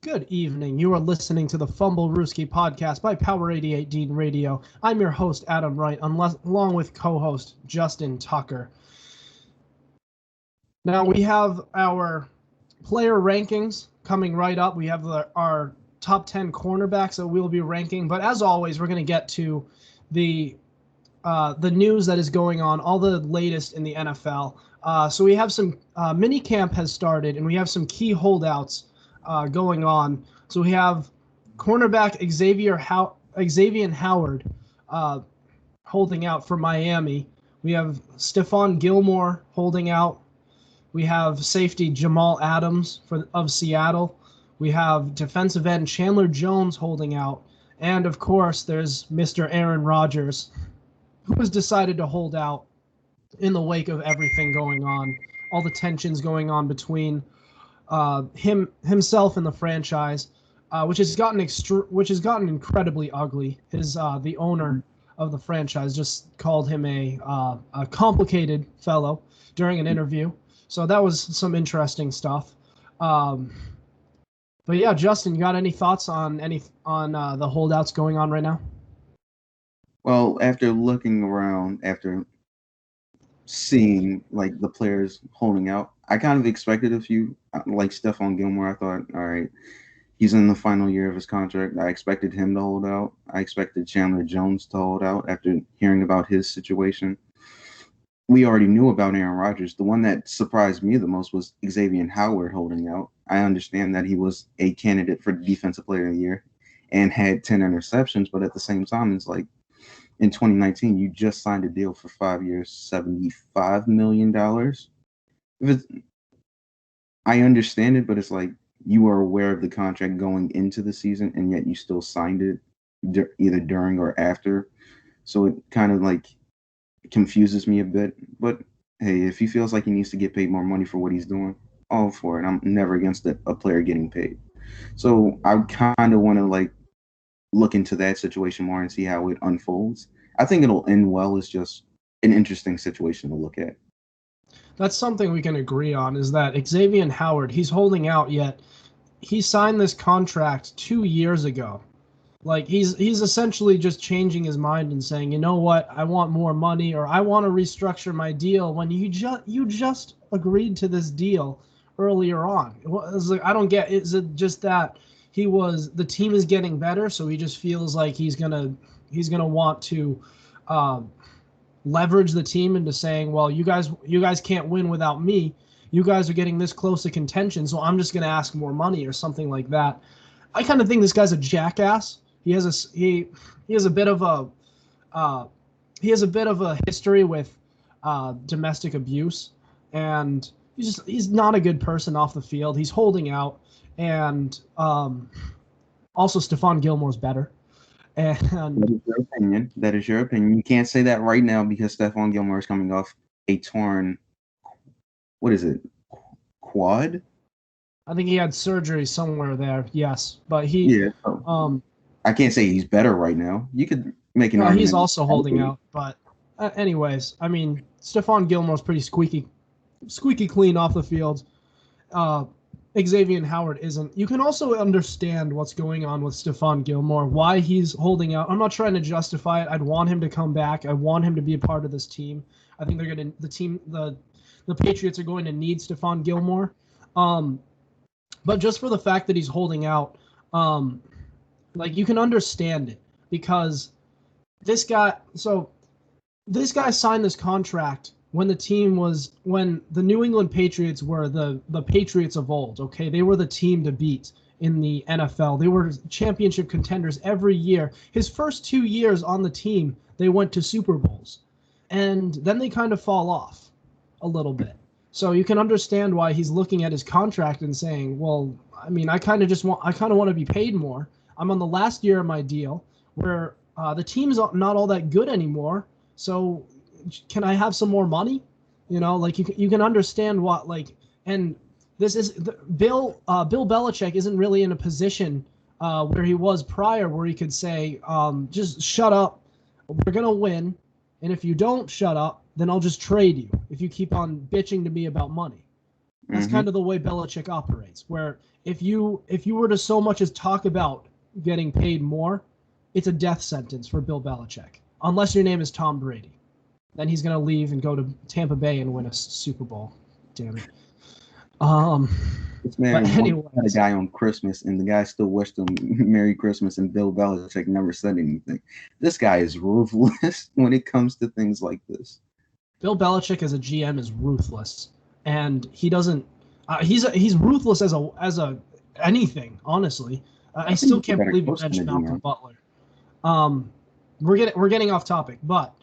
Good evening. You are listening to the Fumblerooski Podcast by Power 88 Dean Radio. I'm your host, Adam Wright, along with co-host Justin Tucker. Now, we have our player rankings coming right up. We have our top 10 cornerbacks that we'll be ranking. But as always, we're going to get to the news that is going on, all the latest in the NFL. So we have some minicamp has started, and we have some key holdouts going on. So we have cornerback Xavier Howard holding out for Miami. We have Stephon Gilmore holding out. We have safety Jamal Adams of Seattle. We have defensive end Chandler Jones holding out. And, of course, there's Mr. Aaron Rodgers, who has decided to hold out in the wake of everything going on, all the tensions going on between himself and the franchise, which has gotten incredibly ugly. The owner of the franchise just called him a complicated fellow during an interview. So that was some interesting stuff. But yeah, Justin, you got any thoughts on the holdouts going on right now? Well, after looking around, after seeing like the players holding out, I kind of expected a few, like Stephon Gilmore. I thought, all right, he's in the final year of his contract. I expected him to hold out. I expected Chandler Jones to hold out after hearing about his situation. We already knew about Aaron Rodgers. The one that surprised me the most was Xavier Howard holding out. I understand that he was a candidate for Defensive Player of the Year and had 10 interceptions, but at the same time, it's like in 2019, you just signed a deal for 5 years, $75 million. I understand it, but it's like you are aware of the contract going into the season, and yet you still signed it either during or after. So it kind of like confuses me a bit, but hey, if he feels like he needs to get paid more money for what he's doing, all for it. I'm never against a player getting paid. So I kind of want to like look into that situation more and see how it unfolds. I think it'll end well. It's just an interesting situation to look at. That's something we can agree on, is that Xavier Howard, he's holding out, yet he signed this contract 2 years ago. Like, he's essentially just changing his mind and saying, you know what, I want more money, or I want to restructure my deal, when you just agreed to this deal earlier on. It's like, I don't get, is it just that the team is getting better, so he just feels like he's gonna want to leverage the team into saying, well, you guys can't win without me. You guys are getting this close to contention, so I'm just gonna ask more money or something like that. I kind of think this guy's a jackass. He has a bit of a history with domestic abuse, and he's not a good person off the field. He's holding out, and also Stephon Gilmore's better. And that is your opinion. That is your opinion. You can't say that right now because Stephon Gilmore is coming off a torn, what is it, quad? I think he had surgery somewhere there. Yes, but I can't say he's better right now. You could make an argument. He's also holding out. But anyways, I mean, Stephon Gilmore's pretty squeaky clean off the field. Xavier Howard isn't. You can also understand what's going on with Stephon Gilmore, why he's holding out. I'm not trying to justify it. I'd want him to come back. I want him to be a part of this team. I think the Patriots are going to need Stephon Gilmore. But just for the fact that he's holding out, like, you can understand it, because this guy signed this contract when the New England Patriots were the Patriots of old. Okay, they were the team to beat in the NFL. They were championship contenders every year. His first 2 years on the team, they went to Super Bowls, and then they kind of fall off a little bit. So you can understand why he's looking at his contract and saying, well, I mean, I kind of want to be paid more. I'm on the last year of my deal where the team's not all that good anymore. So can I have some more money? You know, like, you can understand what, like, and this is Bill Belichick isn't really in a position where he was prior, where he could say, just shut up. We're going to win. And if you don't shut up, then I'll just trade you if you keep on bitching to me about money. That's kind of the way Belichick operates, where if you were to so much as talk about getting paid more, it's a death sentence for Bill Belichick. Unless your name is Tom Brady. Then he's going to leave and go to Tampa Bay and win a Super Bowl. Damn it. This man had a guy on Christmas, and the guy still wished him Merry Christmas, and Bill Belichick never said anything. This guy is ruthless when it comes to things like this. Bill Belichick as a GM is ruthless, and he doesn't. He's ruthless as a anything. Honestly, I still can't believe you mentioned Malcolm Butler. We're getting off topic, but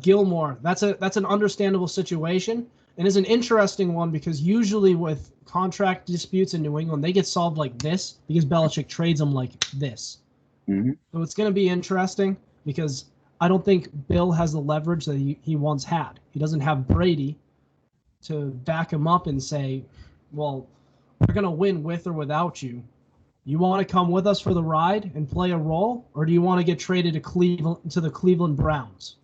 Gilmore, that's an understandable situation. And it's an interesting one because usually with contract disputes in New England, they get solved like this because Belichick trades them like this. Mm-hmm. So it's going to be interesting because I don't think Bill has the leverage that he once had. He doesn't have Brady to back him up and say, well, we're going to win with or without you. You want to come with us for the ride and play a role, or do you want to get traded to the Cleveland Browns?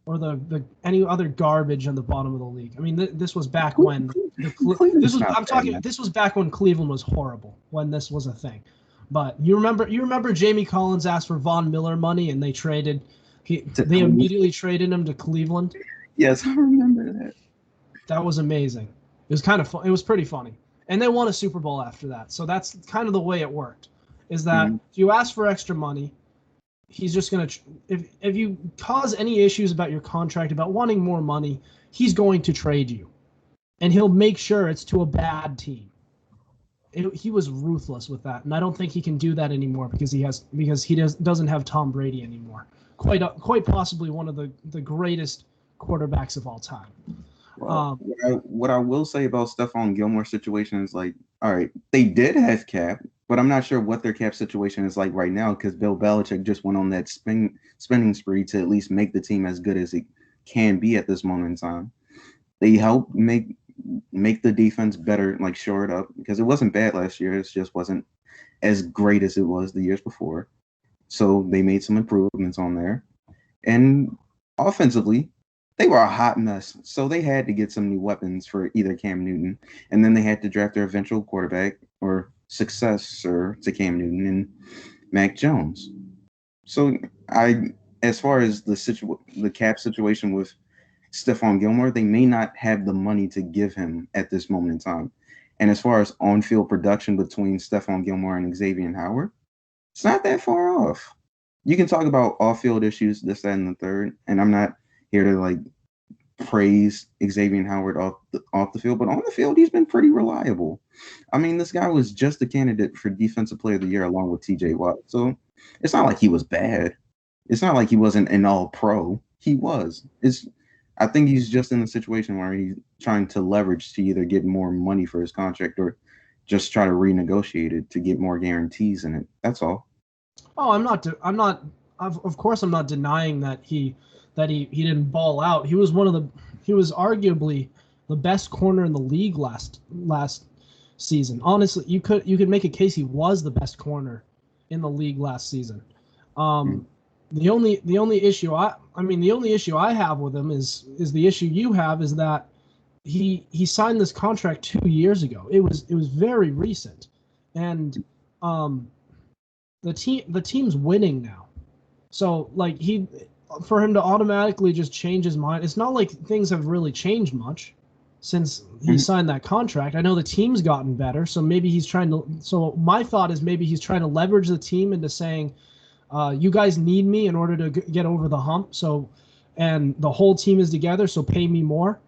Or the any other garbage on the bottom of the league. I mean, this was back when this was back when Cleveland was horrible, when this was a thing. But you remember Jamie Collins asked for Von Miller money and they immediately traded him to Cleveland. Yes, I remember that. That was amazing. It was kind of fun. It was pretty funny, and they won a Super Bowl after that. So that's kind of the way it worked. Is that if you ask for extra money, he's just going to – if you cause any issues about your contract, about wanting more money, he's going to trade you. And he'll make sure it's to a bad team. He was ruthless with that, and I don't think he can do that anymore because he doesn't have Tom Brady anymore. Quite possibly one of the greatest quarterbacks of all time. Well, what I will say about Stephon Gilmore's situation is like, all right, they did have cap, but I'm not sure what their cap situation is like right now because Bill Belichick just went on that spending spree to at least make the team as good as it can be at this moment in time. They helped make the defense better, like shore it up, because it wasn't bad last year. It just wasn't as great as it was the years before. So they made some improvements on there. And offensively, they were a hot mess. So they had to get some new weapons for either Cam Newton, and then they had to draft their eventual quarterback or successor to Cam Newton and Mac Jones. So as far as the cap situation with Stephon Gilmore, they may not have the money to give him at this moment in time. And as far as on-field production between Stephon Gilmore and Xavier Howard, it's not that far off. You can talk about off-field issues, this, that, and the third, and I'm not here to like praise Xavier Howard off the field, but on the field, he's been pretty reliable. I mean, this guy was just a candidate for Defensive Player of the Year along with TJ Watt. So it's not like he was bad. It's not like he wasn't an all-pro. He was. I think he's just in a situation where he's trying to leverage to either get more money for his contract or just try to renegotiate it to get more guarantees in it. That's all. Oh, of course I'm not denying that he didn't ball out. He was arguably the best corner in the league last season. Honestly, you could make a case he was the best corner in the league last season. The only issue I have with him is the issue you have, is that he signed this contract 2 years ago. It was very recent, and the team's winning now. So like for him to automatically just change his mind, it's not like things have really changed much since he signed that contract. I know the team's gotten better, so maybe he's trying to. So my thought is maybe he's trying to leverage the team into saying, you guys need me in order to get over the hump. So, and the whole team is together, so pay me more.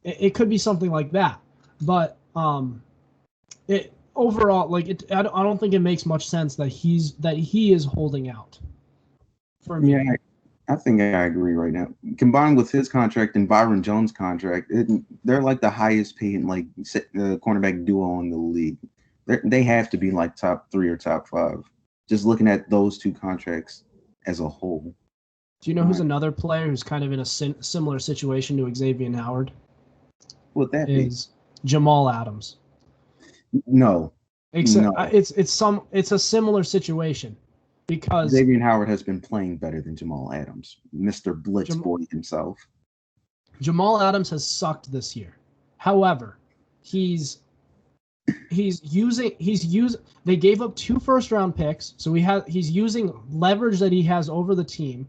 It could be something like that. But overall, I don't think it makes much sense that he is holding out. For me. Yeah, I think I agree right now. Combined with his contract and Byron Jones' contract, they're like the highest paid like cornerback duo in the league. They have to be like top 3 or top 5. Just looking at those two contracts as a whole. Do you know who's another player who's kind of in a similar situation to Xavier Howard? What that is Jamal Adams. No. It's a similar situation because Xavier Howard has been playing better than Jamal Adams, Mr. Blitz boy himself. Jamal Adams has sucked this year. However, he's They gave up 2 first-round picks, so he's using leverage that he has over the team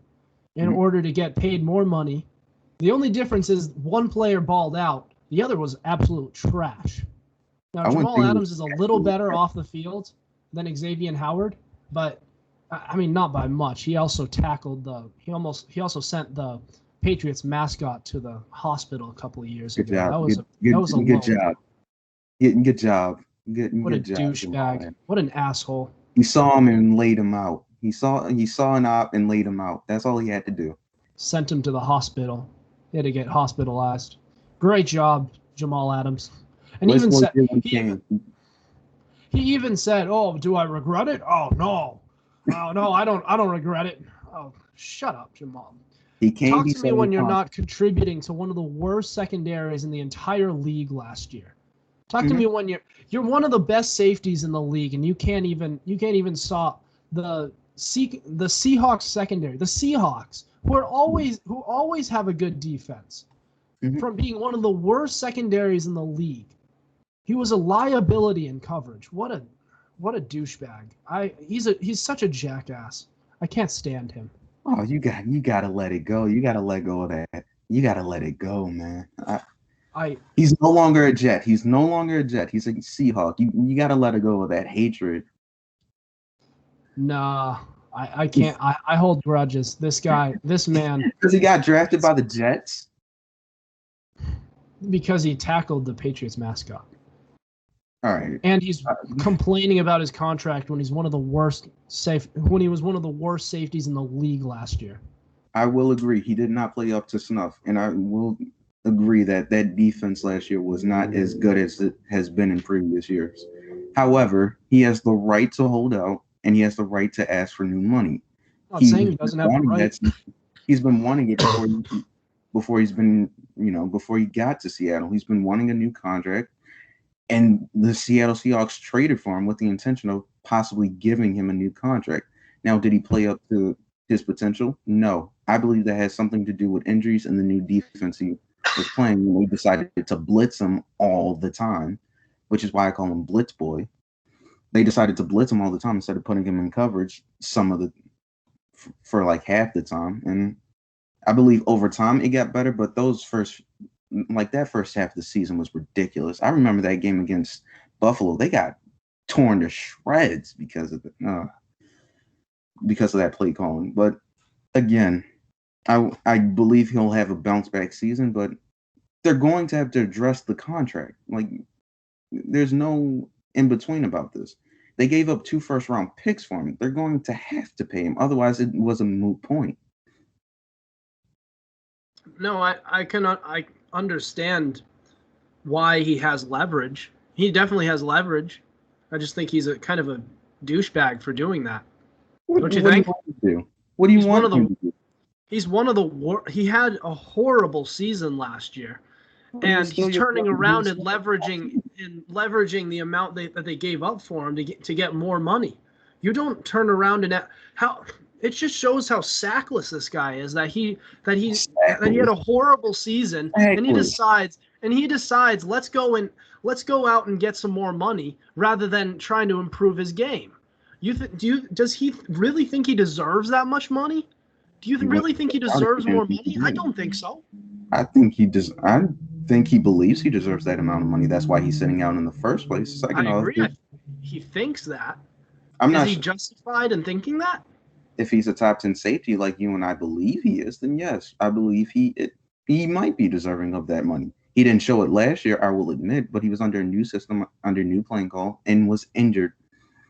in order to get paid more money. The only difference is one player balled out, the other was absolute trash. Now Jamal Adams is a little better off the field than Xavier Howard, but I mean not by much. He also he also sent the Patriots mascot to the hospital a couple of years ago. That was a good job. Good job. What a douchebag. What an asshole. He saw him and laid him out. He saw an op and laid him out. That's all he had to do. Sent him to the hospital. He had to get hospitalized. Great job, Jamal Adams. And he even said, "Oh, do I regret it? Oh no, I don't regret it." Oh, shut up, Jamal. Talk to me when you're not contributing to one of the worst secondaries in the entire league last year. Talk to me when you're one of the best safeties in the league, and you can't even stop the Seahawks secondary. The Seahawks, who always have a good defense, from being one of the worst secondaries in the league. He was a liability in coverage. What a douchebag. He's such a jackass. I can't stand him. Oh, you gotta let it go. You gotta let go of that. You gotta let it go, man. He's no longer a Jet. He's no longer a Jet. He's a Seahawk. You gotta let it go of that hatred. Nah, I can't. I hold grudges. This man. Because he got drafted by the Jets. Because he tackled the Patriots mascot. All right. And he's complaining about his contract when he was one of the worst safeties in the league last year. I will agree. He did not play up to snuff. And I will agree that defense last year was not as good as it has been in previous years. However, he has the right to hold out, and he has the right to ask for new money. I'm not saying he doesn't have the right. He's been wanting it before he got to Seattle. He's been wanting a new contract, and the Seattle Seahawks traded for him with the intention of possibly giving him a new contract. Now, did he play up to his potential? No. I believe that has something to do with injuries and the new defense he was playing when they decided to blitz him all the time, which is why I call him Blitz Boy. They decided to blitz him all the time instead of putting him in coverage for like half the time. And I believe over time it got better, but that first half of the season was ridiculous. I remember that game against Buffalo. They got torn to shreds because of that play calling. But again, I believe he'll have a bounce back season, but they're going to have to address the contract. Like, there's no in between about this. They gave up 2 first-round picks for him. They're going to have to pay him. Otherwise, it was a moot point. No, I understand why he has leverage. He definitely has leverage. I just think he's a kind of a douchebag for doing that. Don't you think? What do you want him to do? He's one of the he had a horrible season last year. And he's turning around and leveraging the amount that they gave up for him to get more money. You don't turn around and it just shows how sackless this guy is, that he had a horrible season and he decides let's go out and get some more money rather than trying to improve his game. Does he really think he deserves that much money? Do you really think he deserves more money? I don't think so. I think he does. I think he believes he deserves that amount of money. That's why he's sitting out in the first place. I agree. He thinks that. Is he justified in thinking that? If he's a top 10 safety like you and I believe he is, then yes, I believe he might be deserving of that money. He didn't show it last year, I will admit, but he was under a new system, under new playing call, and was injured.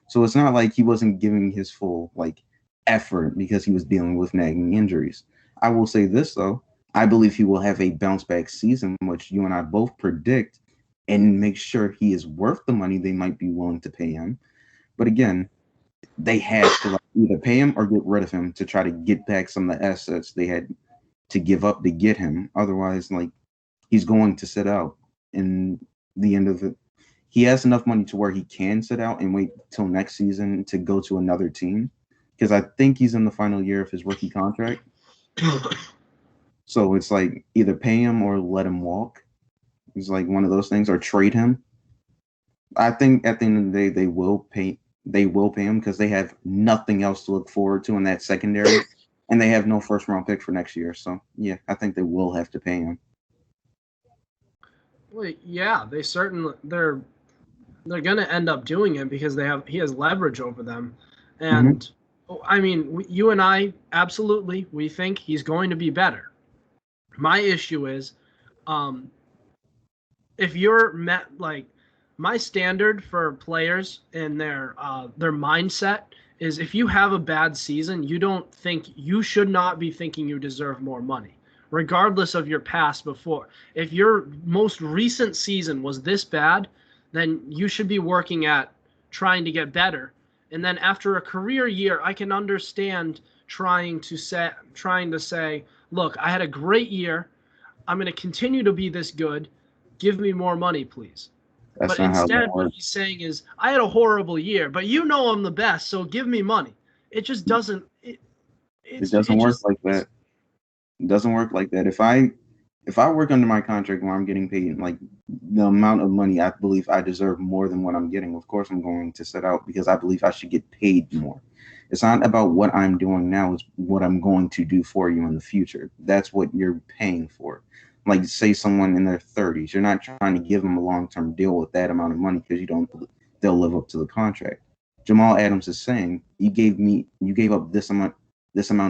So it's not like he wasn't giving his full effort because he was dealing with nagging injuries. I will say this though. I believe he will have a bounce back season, which you and I both predict, and make sure he is worth the money they might be willing to pay him. But again, they have to either pay him or get rid of him to try to get back some of the assets they had to give up to get him. Otherwise, he's going to sit out in the end of it. He has enough money to where he can sit out and wait till next season to go to another team, because I think he's in the final year of his rookie contract. So it's either pay him or let him walk. It's one of those things, or trade him. I think at the end of the day, they will pay. They will pay him because they have nothing else to look forward to in that secondary, and they have no first round pick for next year. So yeah, I think they will have to pay him. Well, yeah, they're going to end up doing it because he has leverage over them. Mm-hmm. And I mean, you and I absolutely we think he's going to be better. My issue is if you're met like my standard for players and their mindset is if you have a bad season, you should not be thinking you deserve more money regardless of your past before. If your most recent season was this bad, then you should be working at trying to get better. And then after a career year, I can understand trying to say, look, I had a great year. I'm going to continue to be this good. Give me more money, please. That's But not how that instead, what works. he's saying is, I had a horrible year, but you know I'm the best, so give me money. It just doesn't. It It doesn't work just like that. It doesn't work like that. If I work under my contract where I'm getting paid like the amount of money I believe I deserve more than what I'm getting, of course I'm going to set out because I believe I should get paid more. It's not about what I'm doing now, it's what I'm going to do for you in the future. That's what you're paying for. Like say someone in their 30s, you're not trying to give them a long-term deal with that amount of money because you don't they'll live up to the contract. Jamal Adams is saying, you gave up this amount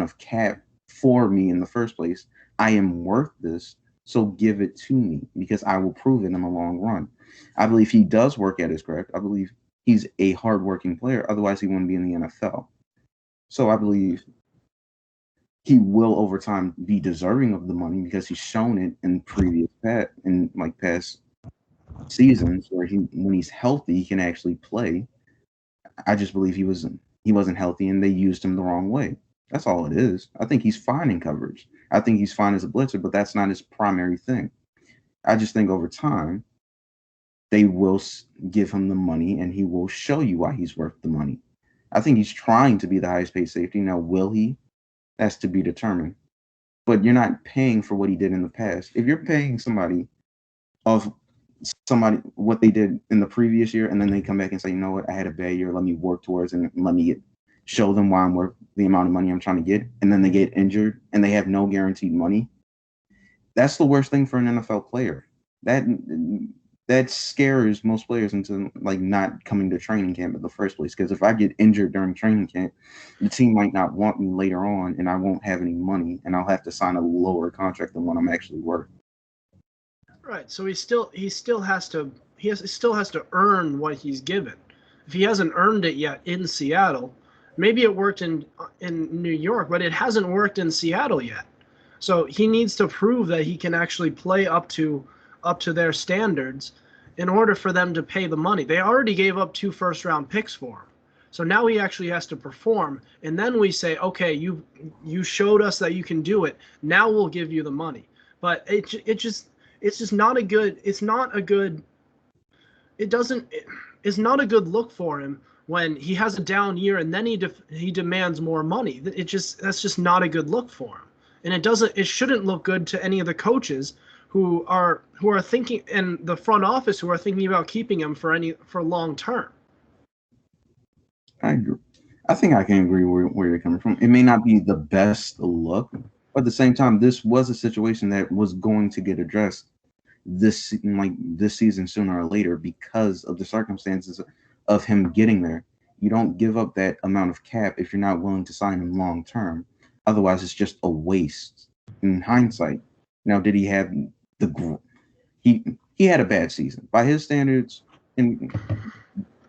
of cap for me in the first place. I am worth this, so give it to me because I will prove it in the long run. I believe he does work at his craft. I believe he's a hardworking player. Otherwise, he wouldn't be in the NFL. So I believe he will over time be deserving of the money because he's shown it in past seasons where when he's healthy he can actually play. I just believe he wasn't healthy and they used him the wrong way. That's all it is. I think he's fine in coverage. I think he's fine as a blitzer, but that's not his primary thing. I just think over time they will give him the money and he will show you why he's worth the money. I think he's trying to be the highest paid safety. Now, will he? That's to be determined. But you're not paying for what he did in the past. If you're paying of somebody what they did in the previous year, and then they come back and say, you know what, I had a bad year. Let me work towards and let me show them why I'm worth the amount of money I'm trying to get, and then they get injured and they have no guaranteed money. That's the worst thing for an NFL player. That that scares most players into like not coming to training camp in the first place. Because if I get injured during training camp, the team might not want me later on, and I won't have any money, and I'll have to sign a lower contract than what I'm actually worth. right. So he still has to earn what he's given. If he hasn't earned it yet in Seattle, maybe it worked in New York, but it hasn't worked in Seattle yet. So he needs to prove that he can actually play up to their standards in order for them to pay the money. They already gave up 2 first round picks for him. So now he actually has to perform, and then we say, okay, you showed us that you can do it. Now we'll give you the money. But it's just not a good. It's not a good. It doesn't. It's not a good look for him when he has a down year and then he demands more money. That's just not a good look for him, and it shouldn't look good to any of the coaches who are thinking and the front office who are thinking about keeping him for long term. I agree. I think I can agree where you're coming from. It may not be the best look, but at the same time, this was a situation that was going to get addressed this season sooner or later because of the circumstances of him getting there. You don't give up that amount of cap if you're not willing to sign him long term. Otherwise, it's just a waste. In hindsight, now did he have the he he had a bad season by his standards, and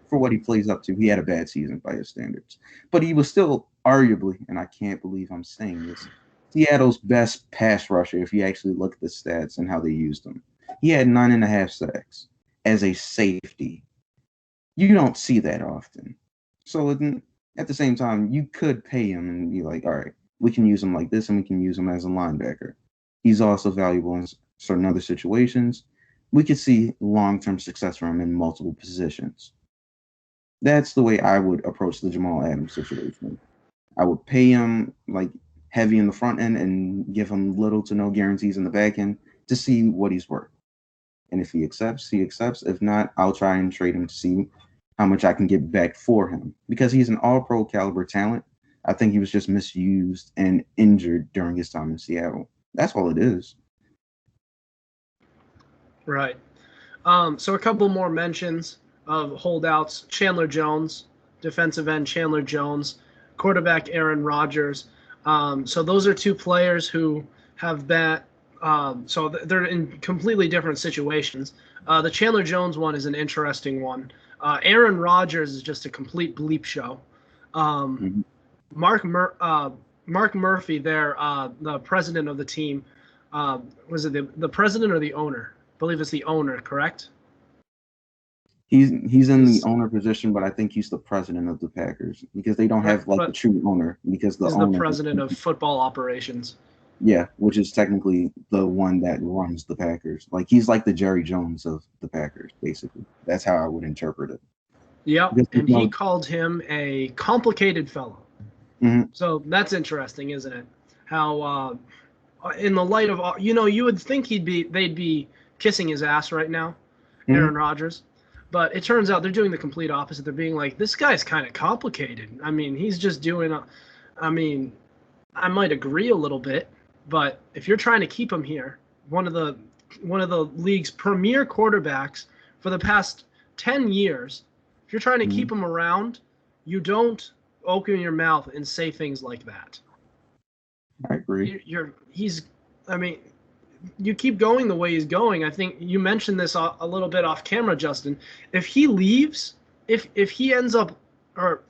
for what he plays up to, he had a bad season by his standards. But he was still arguably, and I can't believe I'm saying this, Seattle's best pass rusher if you actually look at the stats and how they used him. He had 9.5 sacks as a safety. You don't see that often. So at the same time, you could pay him and be like, all right, we can use him like this and we can use him as a linebacker. He's also valuable in certain other situations. We could see long-term success from him in multiple positions. That's the way I would approach the Jamal Adams situation. I would pay him like heavy in the front end and give him little to no guarantees in the back end to see what he's worth. And if he accepts, he accepts. If not, I'll try and trade him to see how much I can get back for him. Because he's an all-pro caliber talent. I think he was just misused and injured during his time in Seattle. That's all it is. Right. So a couple more mentions of holdouts. Chandler Jones, defensive end Chandler Jones, quarterback Aaron Rodgers. So those are two players who have been so they're in completely different situations. The Chandler Jones one is an interesting one. Aaron Rodgers is just a complete bleep show. Mark Murphy, there, the president of the team, was it the president or the owner? I believe it's the owner, correct? He's in the owner position, but I think he's the president of the Packers because they don't have like the true owner because the owner the president of football operations. Yeah, which is technically the one that runs the Packers. Like he's like the Jerry Jones of the Packers, basically. That's how I would interpret it. Yep, and he called him a complicated fellow. Mm-hmm. So that's interesting, isn't it? How, in the light of you would think they'd be kissing his ass right now, Aaron Rodgers, but it turns out they're doing the complete opposite. They're being like, this guy's kind of complicated. I mean, he's just doing. I might agree a little bit, but if you're trying to keep him here, one of the league's premier quarterbacks for the past 10 years, if you're trying to keep him around, you don't open your mouth and say things like that. I agree. You keep going the way he's going. I think you mentioned this a little bit off camera, Justin. If he leaves, if he ends up, or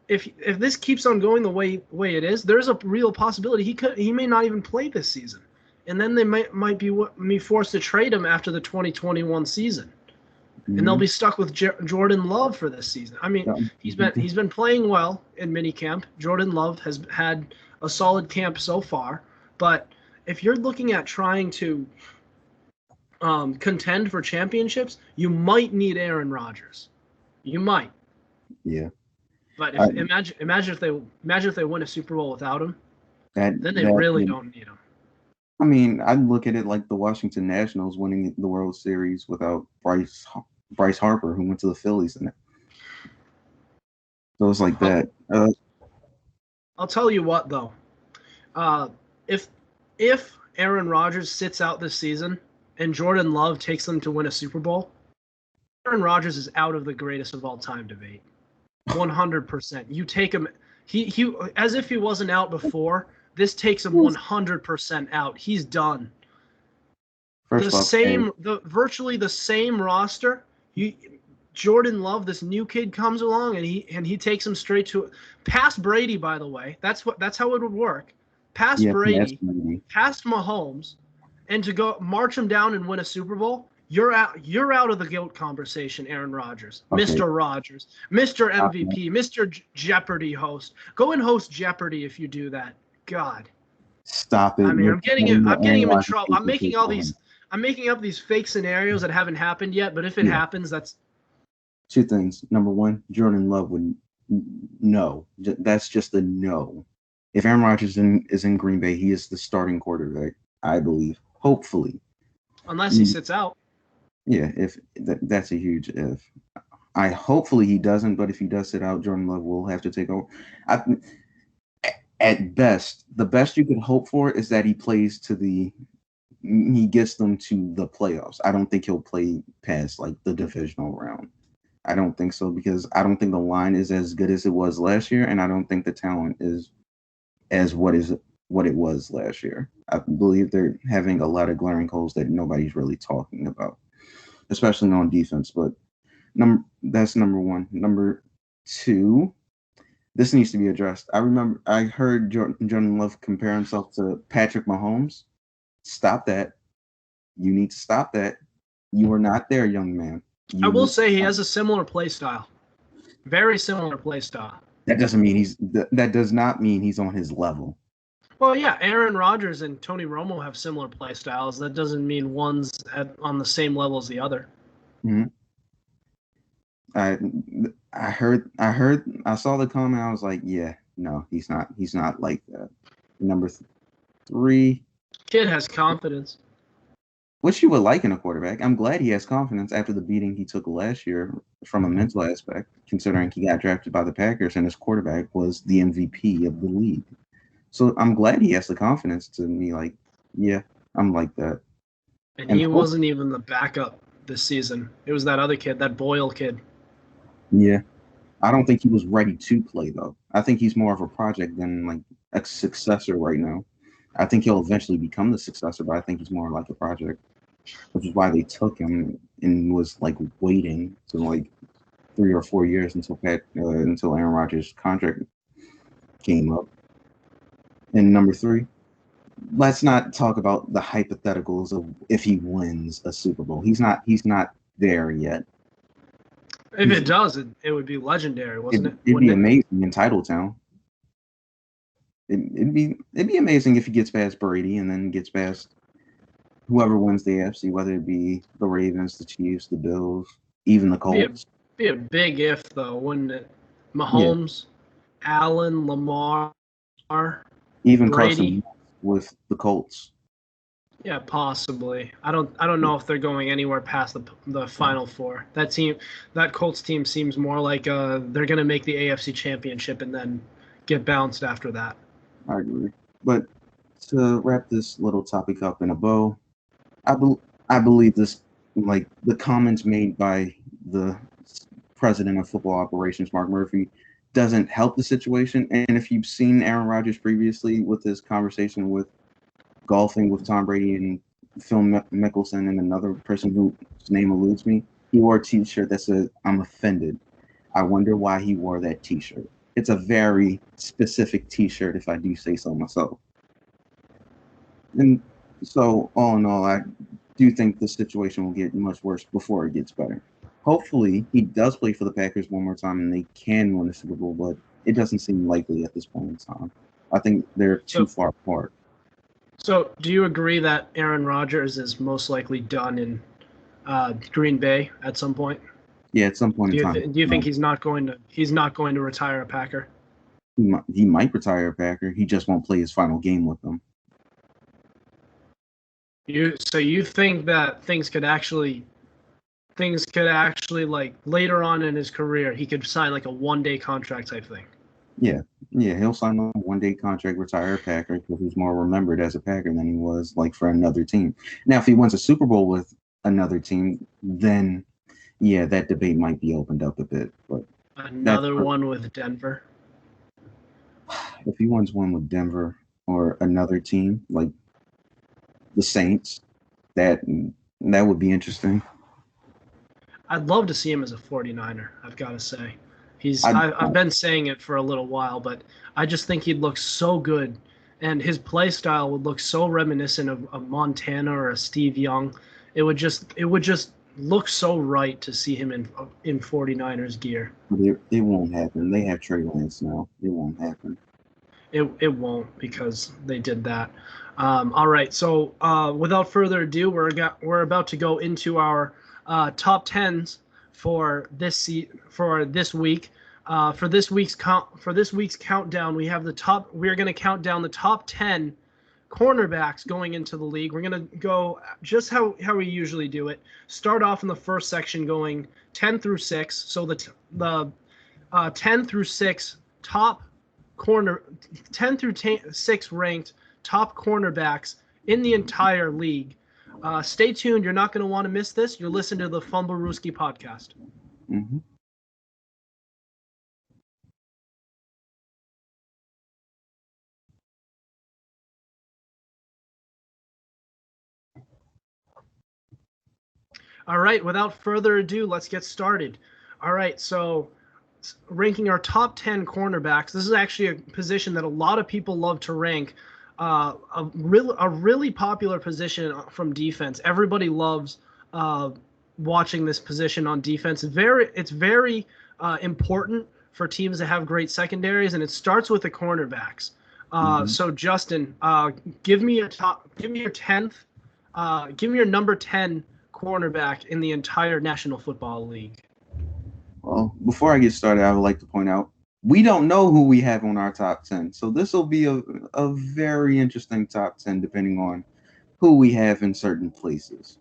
if this keeps on going the way it is, there's a real possibility he may not even play this season, and then they might be forced to trade him after the 2021 season. And they'll be stuck with Jordan Love for this season. I mean, he's been playing well in minicamp. Jordan Love has had a solid camp so far. But if you're looking at trying to contend for championships, you might need Aaron Rodgers. You might. Yeah. But imagine if they win a Super Bowl without him, then they really don't need him. I mean, I'd look at it like the Washington Nationals winning the World Series without Bryce Harper, who went to the Phillies in it. So it's like that. I'll tell you what, though. If Aaron Rodgers sits out this season and Jordan Love takes them to win a Super Bowl, Aaron Rodgers is out of the greatest of all time debate. 100%. You take him. He as if he wasn't out before. This takes him 100% out. He's done. Virtually the same roster. Jordan Love, this new kid, comes along and he takes him straight to past Brady. By the way, that's how it would work. Past Brady, past Mahomes, and to go march him down and win a Super Bowl. You're out of the GOAT conversation, Aaron Rodgers, okay. Mr. Rodgers, Mr. MVP, Mr. Jeopardy host. Go and host Jeopardy if you do that. God. Stop it. I mean, I'm getting him in trouble. I'm making up these fake scenarios that haven't happened yet, but if it happens, that's two things. Number one, Jordan Love would no. That's just a no. If Aaron Rodgers is in Green Bay, he is the starting quarterback, I believe. Hopefully. Unless he sits out. Yeah, if that's a huge if. Hopefully he doesn't, but if he does sit out, Jordan Love will have to take over. At best, the best you could hope for is that he gets them to the playoffs. I don't think he'll play past like the divisional round. I don't think so because I don't think the line is as good as it was last year, and I don't think the talent is as what it was last year. I believe they're having a lot of glaring holes that nobody's really talking about, especially on defense. But that's number one. Number two, this needs to be addressed. I heard Jordan Love compare himself to Patrick Mahomes. Stop that. You need to stop that. You are not there, young man. I will say he has a similar play style. Very similar play style. That does not mean he's on his level. Well, yeah, Aaron Rodgers and Tony Romo have similar play styles. That doesn't mean one's on the same level as the other. Mm-hmm. I saw the comment. I was like, yeah, no, he's not like that. Number three. Kid has confidence. which you would like in a quarterback. I'm glad he has confidence after the beating he took last year from a mental aspect, considering he got drafted by the Packers and his quarterback was the MVP of the league. So I'm glad he has the confidence to be like, yeah, I'm like that. And he wasn't even the backup this season. It was that other kid, that Boyle kid. Yeah. I don't think he was ready to play, though. I think he's more of a project than like a successor right now. I think he'll eventually become the successor, but I think he's more like a project, which is why they took him and was like waiting to like 3 or 4 years until Aaron Rodgers' contract came up. And number 3, let's not talk about the hypotheticals of if he wins a Super Bowl. He's not there yet. If it does, it would be legendary, wasn't it? It'd be amazing in Titletown. It'd be amazing if he gets past Brady and then gets past whoever wins the AFC, whether it be the Ravens, the Chiefs, the Bills, even the Colts. Be a big if, though, wouldn't it? Mahomes, Allen, Lamar, even Brady. Carson with the Colts. Yeah, possibly. I don't know if they're going anywhere past the Final Four. That Colts team seems more like they're going to make the AFC Championship and then get bounced after that. I agree. But to wrap this little topic up in a bow, I believe this, like the comments made by the president of football operations, Mark Murphy, doesn't help the situation. And if you've seen Aaron Rodgers previously with his conversation with golfing with Tom Brady and Phil Mickelson and another person whose name eludes me, he wore a T-shirt that said, "I'm offended." I wonder why he wore that T-shirt. It's a very specific T-shirt, if I do say so myself. And so, all in all, I do think the situation will get much worse before it gets better. Hopefully, he does play for the Packers one more time and they can win the Super Bowl, but it doesn't seem likely at this point in time. I think they're too far apart. So, do you agree that Aaron Rodgers is most likely done in Green Bay at some point? Yeah, at some point in time. Do you think he's not going to retire a Packer? He might retire a Packer. He just won't play his final game with them. So you think that things could actually like later on in his career he could sign like a one-day contract type thing? Yeah, he'll sign a one-day contract, retire a Packer, because he's more remembered as a Packer than he was like for another team. Now, if he wins a Super Bowl with another team, then yeah, that debate might be opened up a bit. But another one with Denver. If he wins one with Denver or another team like the Saints, that would be interesting. I'd love to see him as a 49er, I've got to say. I've been saying it for a little while, but I just think he'd look so good, and his play style would look so reminiscent of a Montana or a Steve Young. It would just look so right to see him in 49ers gear. It won't happen. They have Trey Lance now. It won't happen. It won't, because they did that. All right, so without further ado, we're about to go into our top 10s for this week. For this week's countdown, we have we're going to count down the top 10 cornerbacks going into the league. We're going to go just how we usually do it. Start off in the first section going 10 through 6. So the 10 through 6 top 10 through 6 ranked top cornerbacks in the entire league. Stay tuned. You're not going to want to miss this. You're listening to the Fumblerooski Podcast. Mm-hmm. All right, without further ado, let's get started. All right, so ranking our top 10 cornerbacks. This is actually a position that a lot of people love to rank. A really popular position from defense. Everybody loves watching this position on defense. It's very important for teams to have great secondaries, and it starts with the cornerbacks. So Justin, give me your 10th. Give me your number 10 cornerback in the entire National Football League. Well, before I get started, I would like to point out we don't know who we have on our top 10. So this will be a very interesting top 10 depending on who we have in certain places.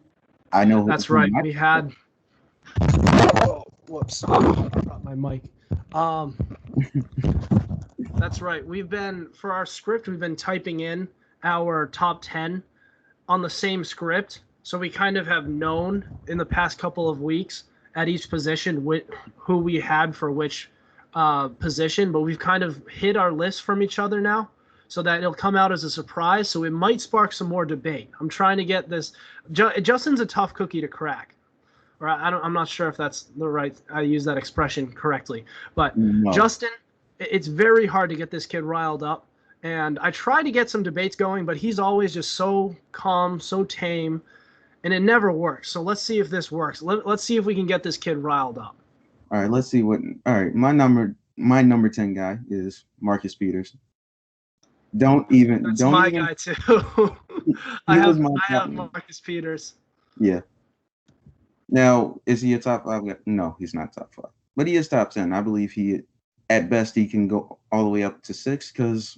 I know That's who right. my We had. Oh, whoops! I dropped my mic. Um, that's right. For our script, we've been typing in our top 10 on the same script, so we kind of have known in the past couple of weeks at each position who we had for which position, but we've kind of hid our list from each other now so that it'll come out as a surprise, so it might spark some more debate. I'm trying to get this. Justin's a tough cookie to crack. Or I'm not sure if that's I use that expression correctly, but no. Justin, it's very hard to get this kid riled up. And I try to get some debates going, but he's always just so calm, so tame, and it never works. So let's see if this works. Let's see if we can get this kid riled up. All right, let's see what. All right, my number 10 guy is Marcus Peters. That's my guy too. I have Marcus Peters. Yeah. Now, is he a top 5 guy? No, he's not top 5, but he is top 10. I believe at best, he can go all the way up to 6 because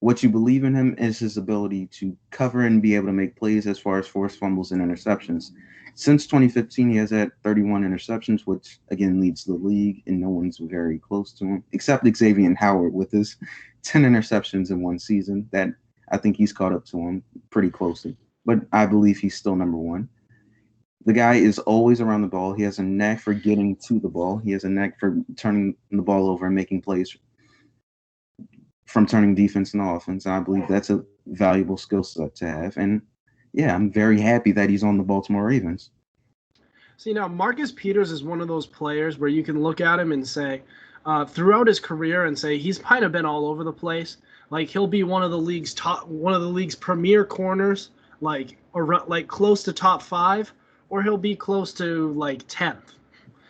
what you believe in him is his ability to cover and be able to make plays as far as forced fumbles and interceptions. Since 2015, he has had 31 interceptions, which again leads the league, and no one's very close to him except Xavier Howard with his 10 interceptions in one season. That I think he's caught up to him pretty closely, but I believe he's still number 1. The guy is always around the ball. He has a knack for getting to the ball. He has a knack for turning the ball over and making plays from turning defense into offense. I believe that's a valuable skill set to have. And, yeah, I'm very happy that he's on the Baltimore Ravens. See, now, Marcus Peters is one of those players where you can look at him and say, throughout his career and say he's kind of been all over the place. Like, he'll be one of the league's premier corners, like close to top 5. Or he'll be close to like 10th.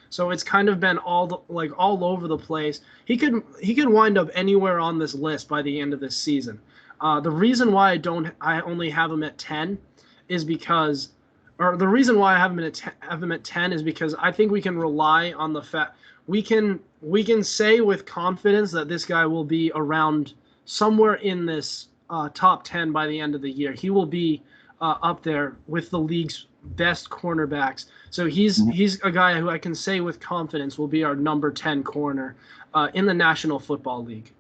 So it's kind of been all over the place. He could wind up anywhere on this list by the end of this season. The reason why I only have him at 10 is because, or the reason why I have him at 10 is because I think we can rely on the fact we can say with confidence that this guy will be around somewhere in this top 10 by the end of the year. He will be up there with the league's best cornerbacks. So he's a guy who I can say with confidence will be our number 10 corner in the National Football League.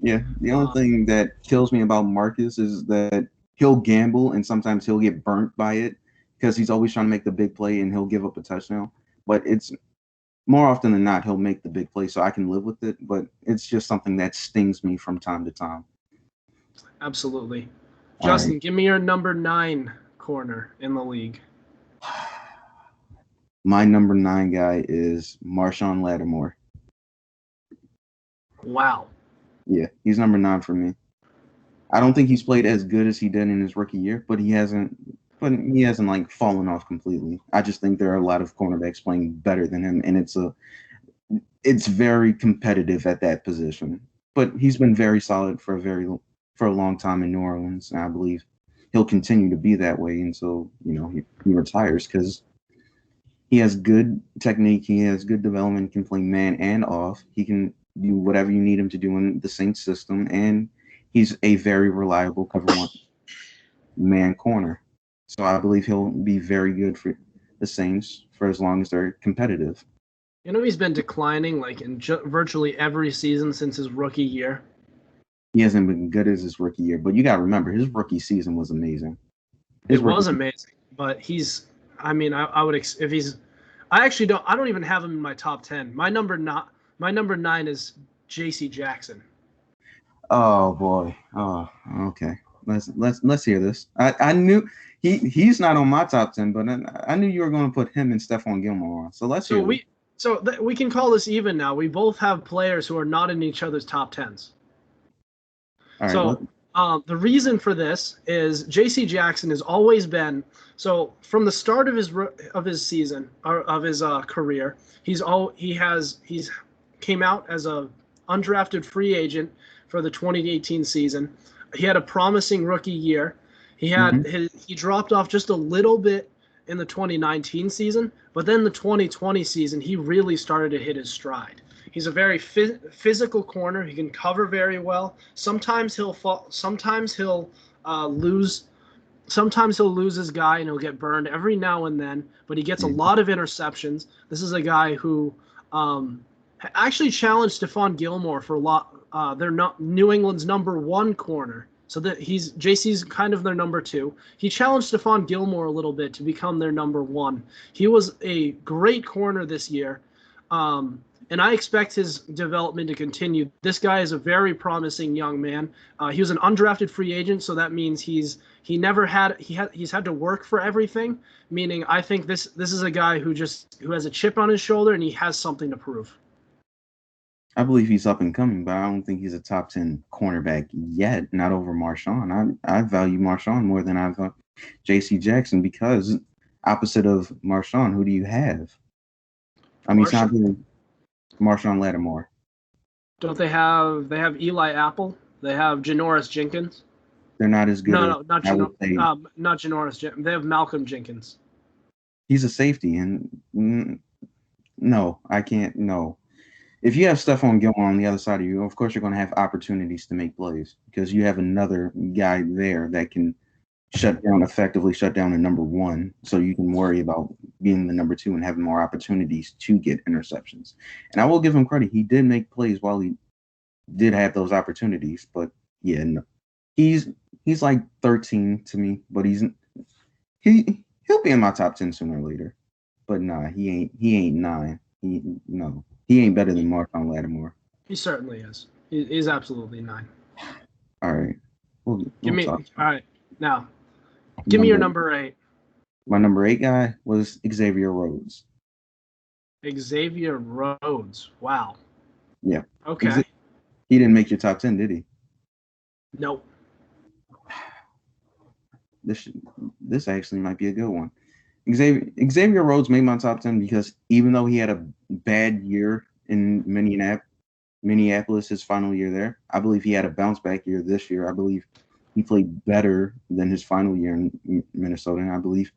Yeah, the only thing that kills me about Marcus is that he'll gamble and sometimes he'll get burnt by it because he's always trying to make the big play and he'll give up a touchdown. But it's more often than not he'll make the big play, so I can live with it. But it's just something that stings me from time to time. Absolutely. Justin, give me your number 9 corner in the league. My number 9 guy is Marshawn Lattimore. Wow. Yeah, he's number 9 for me. I don't think he's played as good as he did in his rookie year, but he hasn't like fallen off completely. I just think there are a lot of cornerbacks playing better than him, and it's very competitive at that position. But he's been very solid for a long time in New Orleans, and I believe he'll continue to be that way until he retires because he has good technique, he has good development, can play man and off. He can do whatever you need him to do in the Saints system, and he's a very reliable cover one man corner. So I believe he'll be very good for the Saints for as long as they're competitive. He's been declining like in virtually every season since his rookie year. He hasn't been good as his rookie year, but you got to remember his rookie season was amazing. It was amazing, but I don't even have him in my top 10. My number 9 is J.C. Jackson. Oh boy. Oh, okay. Let's hear this. I knew he's not on my top 10, but I knew you were going to put him and Stephon Gilmore on. So let's hear it. We can call this even now. We both have players who are not in each other's top 10s. All right, so the reason for this is J.C. Jackson has always been from the start of his season or of his career. He's came out as a undrafted free agent for the 2018 season. He had a promising rookie year. He dropped off just a little bit in the 2019 season, but then the 2020 season he really started to hit his stride. He's a very physical corner. He can cover very well. Sometimes he'll fall. Sometimes he'll lose Sometimes he'll lose his guy and he'll get burned every now and then, but he gets a Yeah. lot of interceptions. This is a guy who actually challenged Stephon Gilmore for a lot. They're not New England's number one corner, so that JC's kind of their number two. He challenged Stephon Gilmore a little bit to become their number one. He was a great corner this year. And I expect his development to continue. This guy is a very promising young man. He was an undrafted free agent, so that means he's had to work for everything. Meaning, I think this is a guy who has a chip on his shoulder and he has something to prove. I believe he's up and coming, but I don't think he's a top 10 cornerback yet. Not over Marshawn. I value Marshawn more than I value J.C. Jackson because opposite of Marshawn, who do you have? I mean, it's not really Marshawn Lattimore. Don't they have Eli Apple? They have Janoris Jenkins. They're not as good. No, not Janoris Jenkins. They have Malcolm Jenkins. He's a safety, and no, I can't. No, if you have Stephon Gilmore on the other side of you, of course you're going to have opportunities to make plays because you have another guy there that can effectively shut down a number one, so you can worry about being the number two and having more opportunities to get interceptions. And I will give him credit; he did make plays while he did have those opportunities. But yeah, no, he's like 13 to me, but he'll be in my top 10 sooner or later. But nah, he ain't 9. He ain't better than Marshawn Lattimore. He certainly is. He's absolutely 9. All right. All right. Now, give me your number 8. My number 8 guy was Xavier Rhodes. Xavier Rhodes. Wow. Yeah. Okay. He didn't make your top 10, did he? Nope. This actually might be a good one. Xavier Rhodes made my top 10 because even though he had a bad year in Minneapolis, his final year there, I believe he had a bounce back year this year. I believe he played better than his final year in Minnesota, and I believe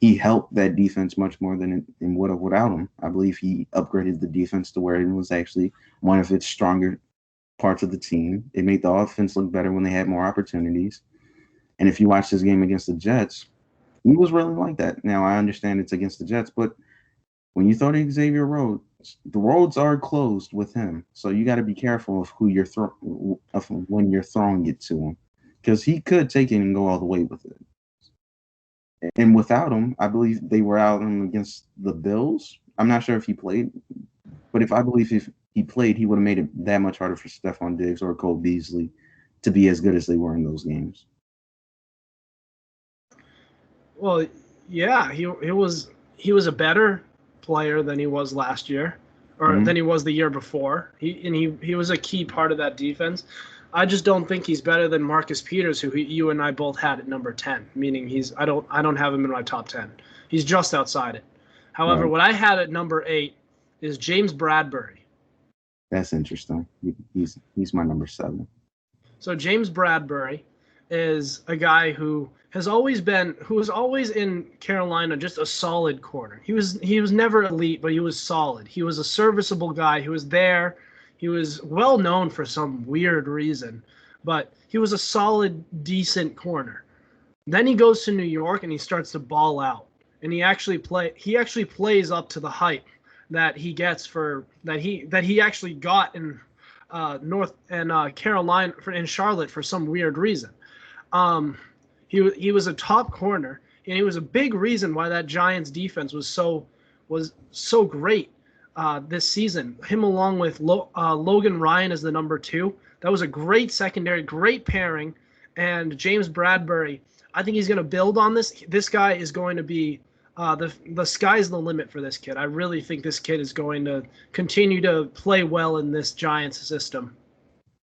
he helped that defense much more than it would have without him. I believe he upgraded the defense to where it was actually one of its stronger parts of the team. It made the offense look better when they had more opportunities. And if you watch this game against the Jets, he was really like that. Now, I understand it's against the Jets, but when you throw to Xavier Rhodes, the roads are closed with him. So you got to be careful of when you're throwing it to him, because he could take it and go all the way with it. And without him, I believe they were out against the Bills. I'm not sure if he played, but if he played, he would have made it that much harder for Stephon Diggs or Cole Beasley to be as good as they were in those games. Well, yeah, he was a better player than he was last year, or than he was the year before. He was a key part of that defense. I just don't think he's better than Marcus Peters, who you and I both had at number 10. Meaning I don't have him in my top 10. He's just outside it. However, Right. What I had at number 8 is James Bradbury. That's interesting. He's my number 7. So James Bradbury is a guy who was always in Carolina just a solid corner. He was never elite, but he was solid. He was a serviceable guy. He was there. He was well known for some weird reason, but he was a solid, decent corner. Then he goes to New York and he starts to ball out, and he actually plays up to the hype that he gets that he actually got in Carolina in Charlotte for some weird reason. He was a top corner, and he was a big reason why that Giants defense was so great this season. Him along with Logan Ryan as the number 2. That was a great secondary, great pairing. And James Bradbury, I think he's going to build on this. This guy is going to be the sky's the limit for this kid. I really think this kid is going to continue to play well in this Giants system.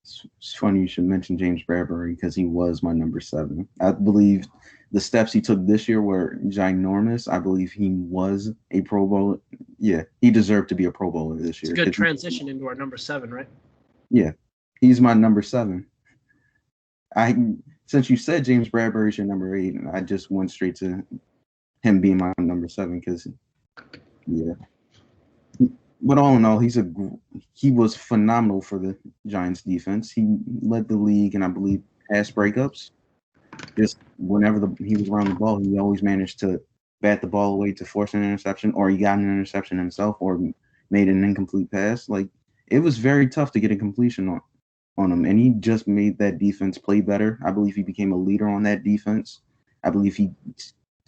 It's funny you should mention James Bradbury because he was my number 7. I believe the steps he took this year were ginormous. I believe he was a Pro Bowler. Yeah, he deserved to be a Pro Bowler this year. It's a good transition into our number 7, right? Yeah, he's my number 7. Since you said James Bradbury's your number 8, I just went straight to him being my number 7 because, yeah. But all in all, he was phenomenal for the Giants defense. He led the league in, I believe, pass breakups. just whenever he was around the ball, he always managed to bat the ball away to force an interception, or he got an interception himself, or made an incomplete pass. Like, it was very tough to get a completion on him, and he just made that defense play better. I believe he became a leader on that defense. I believe he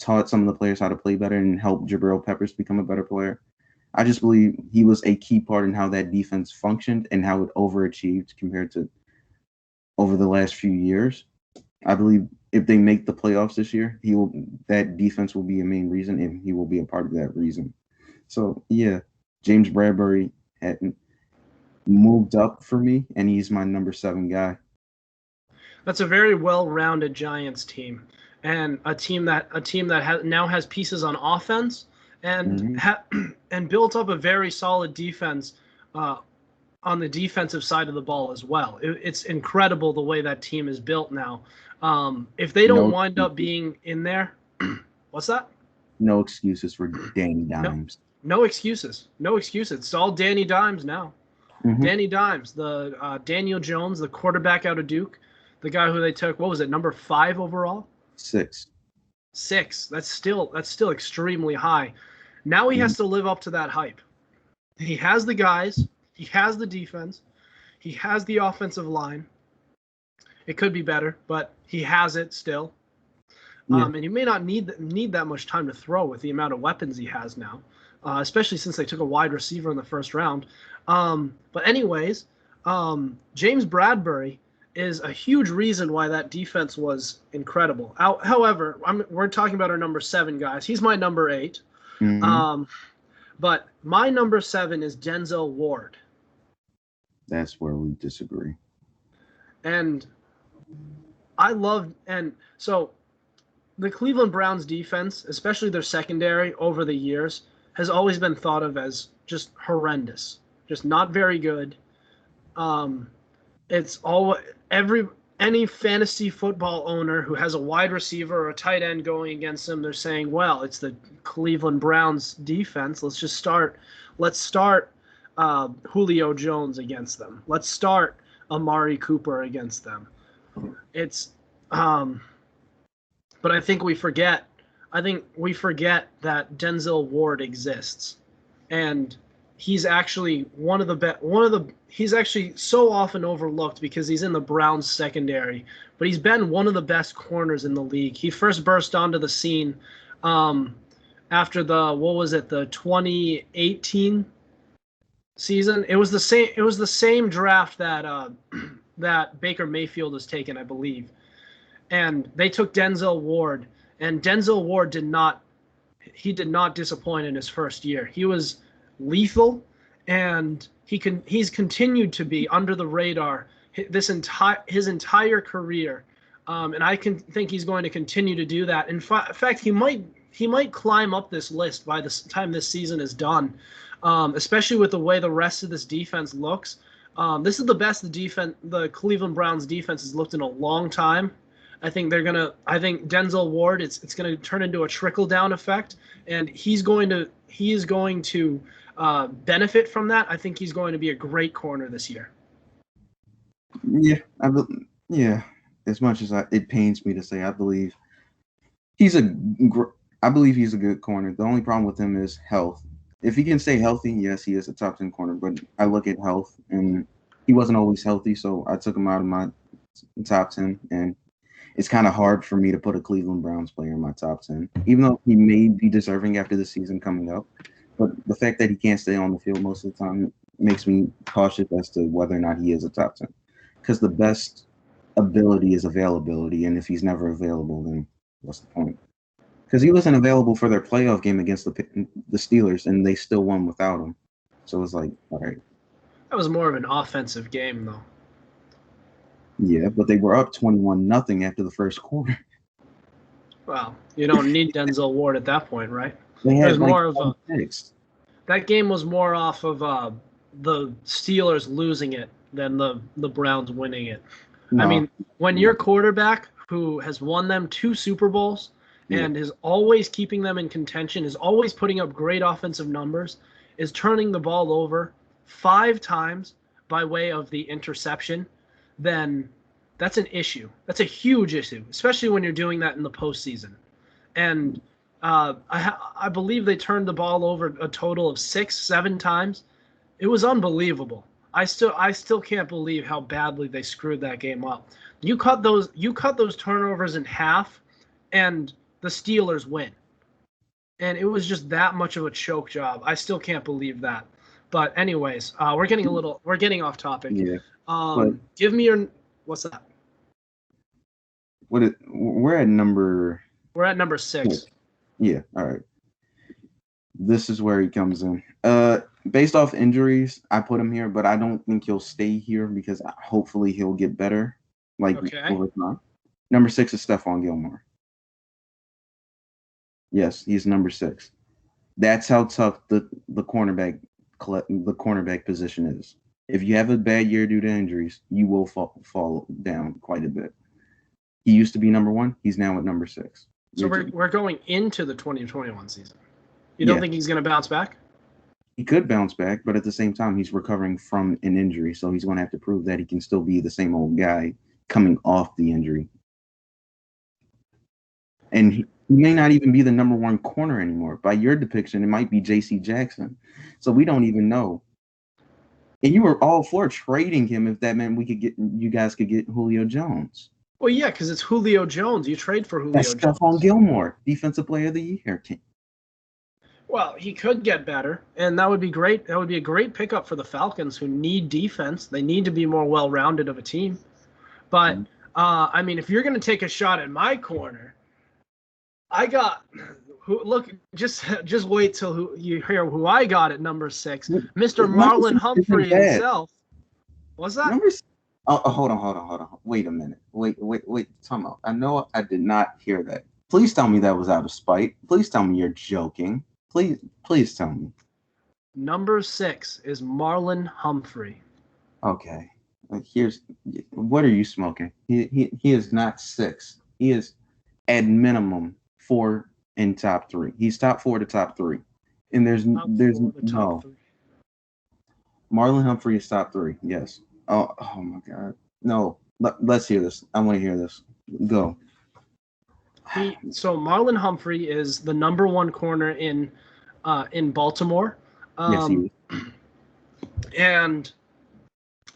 taught some of the players how to play better and helped Jabril Peppers become a better player. I just believe he was a key part in how that defense functioned and how it overachieved compared to over the last few years. I believe if they make the playoffs this year, that defense will be a main reason, and he will be a part of that reason. So yeah, James Bradbury had moved up for me, and he's my number 7 guy. That's a very well-rounded Giants team, and a team that now has pieces on offense and and built up a very solid defense on the defensive side of the ball as well. It's incredible the way that team is built now. If they don't wind up being in there, what's that? No excuses for Danny Dimes. No excuses. No excuses. It's all Danny Dimes now. Mm-hmm. Danny Dimes, the Daniel Jones, the quarterback out of Duke, the guy who they took, what was it, number 5 overall? 6. That's still extremely high. Now he has to live up to that hype. He has the guys. He has the defense. He has the offensive line. It could be better, but he has it still. Yeah. And he may not need that much time to throw with the amount of weapons he has now, especially since they took a wide receiver in the first round. But anyways, James Bradbury is a huge reason why that defense was incredible. However, we're talking about our number 7 guys. He's my number 8. Mm-hmm. But my number 7 is Denzel Ward. That's where we disagree. And so the Cleveland Browns defense, especially their secondary over the years, has always been thought of as just horrendous, just not very good. It's any fantasy football owner who has a wide receiver or a tight end going against them, they're saying, well, it's the Cleveland Browns defense. Let's start Julio Jones against them. Let's start Amari Cooper against them. But I think we forget that Denzel Ward exists, and he's actually he's actually so often overlooked because he's in the Browns secondary, but he's been one of the best corners in the league. He first burst onto the scene after the 2018 season. It was the same draft that Baker Mayfield was taken, I believe. And they took Denzel Ward, and Denzel Ward did not disappoint in his first year. He was lethal, and he's continued to be under the radar his entire career, and I think he's going to continue to do that. In fact, he might climb up this list by the time this season is done, especially with the way the rest of this defense looks. This is the best the Cleveland Browns defense has looked in a long time. I think Denzel Ward, it's going to turn into a trickle-down effect, and he is going to benefit from that. I think he's going to be a great corner this year. Yeah, as much as it pains me to say, I believe he's a good corner. The only problem with him is health. If he can stay healthy, yes, he is a top 10 corner, but I look at health, and he wasn't always healthy, so I took him out of my top 10, and it's kind of hard for me to put a Cleveland Browns player in my top 10, even though he may be deserving after the season coming up. But the fact that he can't stay on the field most of the time makes me cautious as to whether or not he is a top 10. Because the best ability is availability, and if he's never available, then what's the point? Because he wasn't available for their playoff game against the Steelers, and they still won without him. So it's like, all right. That was more of an offensive game, though. Yeah, but they were up 21-0 after the first quarter. Well, you don't need Denzel Ward at that point, right? That game was more off of the Steelers losing it than the Browns winning it. No. I mean, when your quarterback, who has won them 2 Super Bowls and is always keeping them in contention, is always putting up great offensive numbers, is turning the ball over 5 times by way of the interception, then That's an issue. That's a huge issue, especially when you're doing that in the postseason. And I believe they turned the ball over a total of 6-7 times. It was unbelievable. I still can't believe how badly they screwed that game up. You cut those turnovers in half, and the Steelers win. And it was just that much of a choke job. I still can't believe that. But anyways, we're getting off topic. Yeah. Give me your what's that? We're at number 6. Yeah, all right. This is where he comes in. Based off injuries, I put him here, but I don't think he'll stay here because hopefully he'll get better. Over time. Number 6 is Stephon Gilmore. Yes, he's number 6. That's how tough the cornerback position is. If you have a bad year due to injuries, you will fall down quite a bit. He used to be number 1. He's now at number 6. So we're going into the 2021 season. You don't think he's going to bounce back? He could bounce back, but at the same time, he's recovering from an injury, so he's going to have to prove that he can still be the same old guy coming off the injury. And he may not even be the number 1 corner anymore. By your depiction, it might be J.C. Jackson. So we don't even know. And you were all for trading him if that meant you guys could get Julio Jones. Well, yeah, because it's Julio Jones. You trade for Julio Jones. That's Stephon Gilmore, Defensive Player of the Year. Well, he could get better, and that would be great. That would be a great pickup for the Falcons, who need defense. They need to be more well-rounded of a team. But, I mean, if you're going to take a shot at my corner, just wait till you hear who I got at number 6, Mr. Marlon Humphrey himself. What's that? Hold on. Wait a minute. Wait. Time out. I know I did not hear that. Please tell me that was out of spite. Please tell me you're joking. Please tell me. Number 6 is Marlon Humphrey. Okay. What are you smoking? He is not 6. He is at minimum 4 in top 3. He's top 4 to top 3. And there's no. 3. Marlon Humphrey is top 3. Yes. Oh my God. No. Let's hear this. I want to hear this. Go. So Marlon Humphrey is the number 1 corner in Baltimore. Yes, he is. And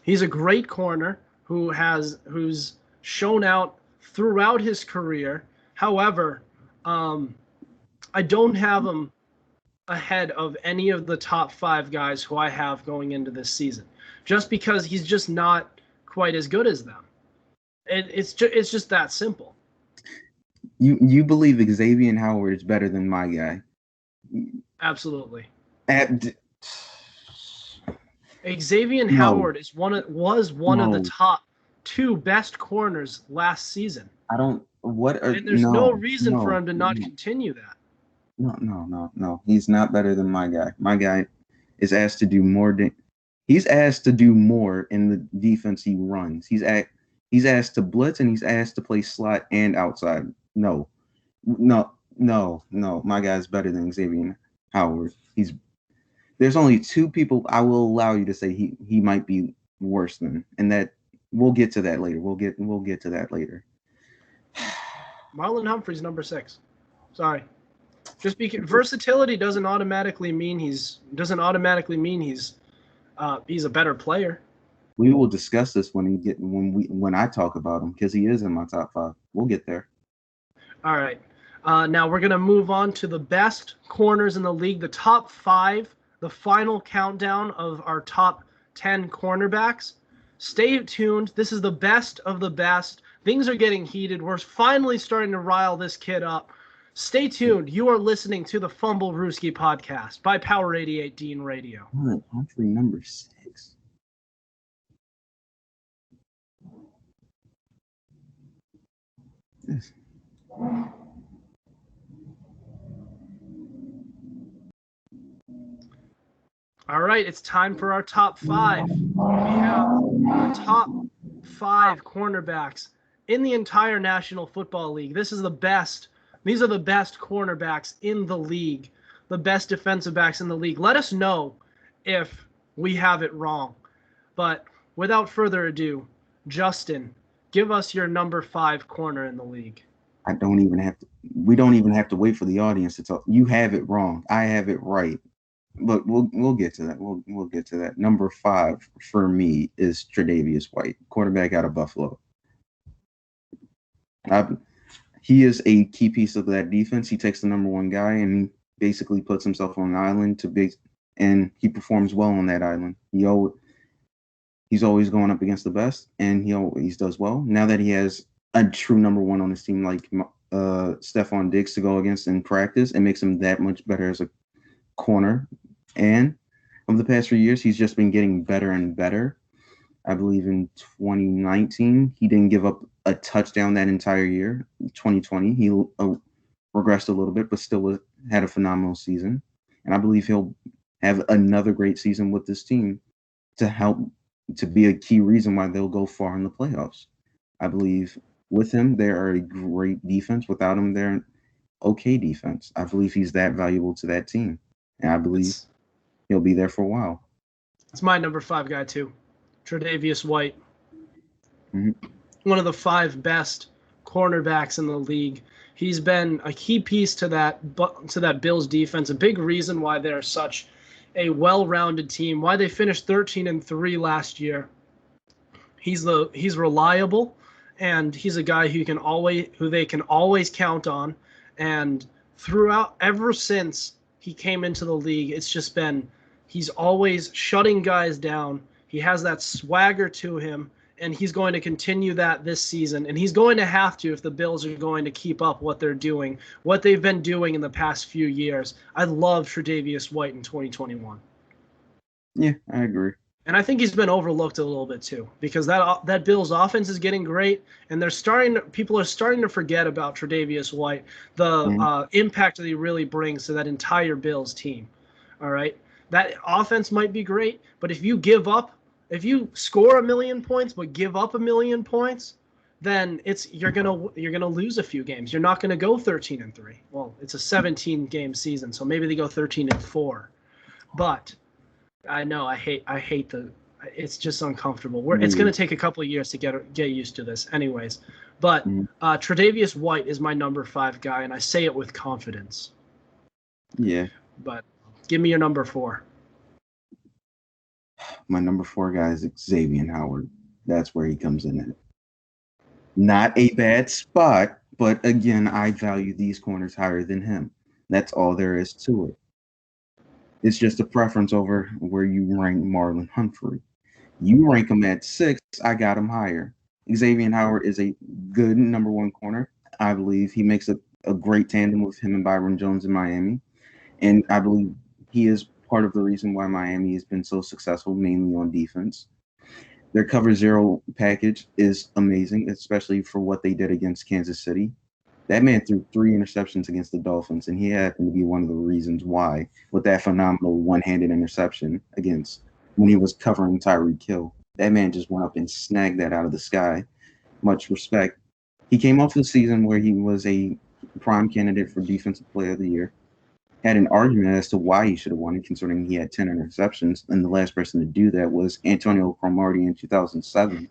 he's a great corner who's shown out throughout his career. However, I don't have him ahead of any of the top 5 guys who I have going into this season, just because he's just not quite as good as them. It's just that simple. You believe Xavier Howard is better than my guy? Absolutely. Xavier Howard was one of the top 2 best corners last season. And there's no reason for him to not continue that. No. He's not better than my guy. My guy is asked to do more. He's asked to do more in the defense he runs. He's asked to blitz, and he's asked to play slot and outside. No. My guy's better than Xavier Howard. There's only 2 people I will allow you to say he might be worse than, and that we'll get to that later. We'll get to that later. Marlon Humphrey's number 6. Sorry. Just because versatility doesn't automatically mean he's a better player. We will discuss this when I talk about him, because he is in my top 5. We'll get there. All right. Now we're gonna move on to the best corners in the league, the top 5, the final countdown of our top 10 cornerbacks. Stay tuned. This is the best of the best. Things are getting heated. We're finally starting to rile this kid up. Stay tuned. You are listening to the Fumblerooski Podcast by Power 88 Dean Radio. Humphrey number 6. Yes. All right, it's time for our top 5. We have the top 5 cornerbacks in the entire National Football League. This is the best. These are the best cornerbacks in the league, the best defensive backs in the league. Let us know if we have it wrong. But without further ado, Justin, Give us your number 5 corner in the league. I don't even have to. We don't even have to wait for the audience to talk. You have it wrong. I have it right. But we'll get to that. We'll get to that. Number 5 for me is Tre'Davious White, quarterback out of Buffalo. He is a key piece of that defense. He takes the number 1 guy and basically puts himself on an island and he performs well on that island. He's always going up against the best, and he always does well. Now that he has a true number 1 on his team like Stephon Diggs to go against in practice, it makes him that much better as a corner. And over the past few years, he's just been getting better and better. I believe in 2019, he didn't give up a touchdown that entire year. 2020, he regressed a little bit, but still had a phenomenal season. And I believe he'll have another great season with this team to be a key reason why they'll go far in the playoffs. I believe with him, they're a great defense. Without him, they're an okay defense. I believe he's that valuable to that team. And I believe he'll be there for a while. It's my number 5 guy, too. Tre'Davious White. Mm-hmm. One of the 5 best cornerbacks in the league. He's been a key piece to that Bills defense, a big reason why they're such a well-rounded team, why they finished 13-3 last year. He's reliable, and he's a guy who they can always count on. And ever since he came into the league, it's just been he's always shutting guys down. He has that swagger to him, and he's going to continue that this season. And he's going to have to if the Bills are going to keep up what they've been doing in the past few years. I love Tre'Davious White in 2021. Yeah, I agree. And I think he's been overlooked a little bit too, because that Bills offense is getting great, and people are starting to forget about Tre'Davious White, the impact that he really brings to that entire Bills team. All right, that offense might be great, but if you score 1 million points but give up 1 million points, then you're gonna lose a few games. You're not gonna go 13-3. Well, it's a 17-game season, so maybe they go 13-4. But I know I hate it's just uncomfortable. It's going to take a couple of years to get used to this anyways. But Tre'Davious White is my number 5 guy, and I say it with confidence. Yeah. But give me your number 4. My number 4 guy is Xavier Howard. That's where he comes in at. Not a bad spot, but again, I value these corners higher than him. That's all there is to it. It's just a preference over where you rank Marlon Humphrey. You rank him at 6, I got him higher. Xavier Howard is a good number 1 corner. I believe he makes a great tandem with him and Byron Jones in Miami. And I believe he is part of the reason why Miami has been so successful, mainly on defense. Their cover 0 package is amazing, especially for what they did against Kansas City. That man threw 3 interceptions against the Dolphins, and he happened to be one of the reasons why, with that phenomenal one-handed interception when he was covering Tyreek Hill. That man just went up and snagged that out of the sky. Much respect. He came off the season where he was a prime candidate for Defensive Player of the Year. Had an argument as to why he should have won it, considering he had 10 interceptions, and the last person to do that was Antonio Cromartie in 2007.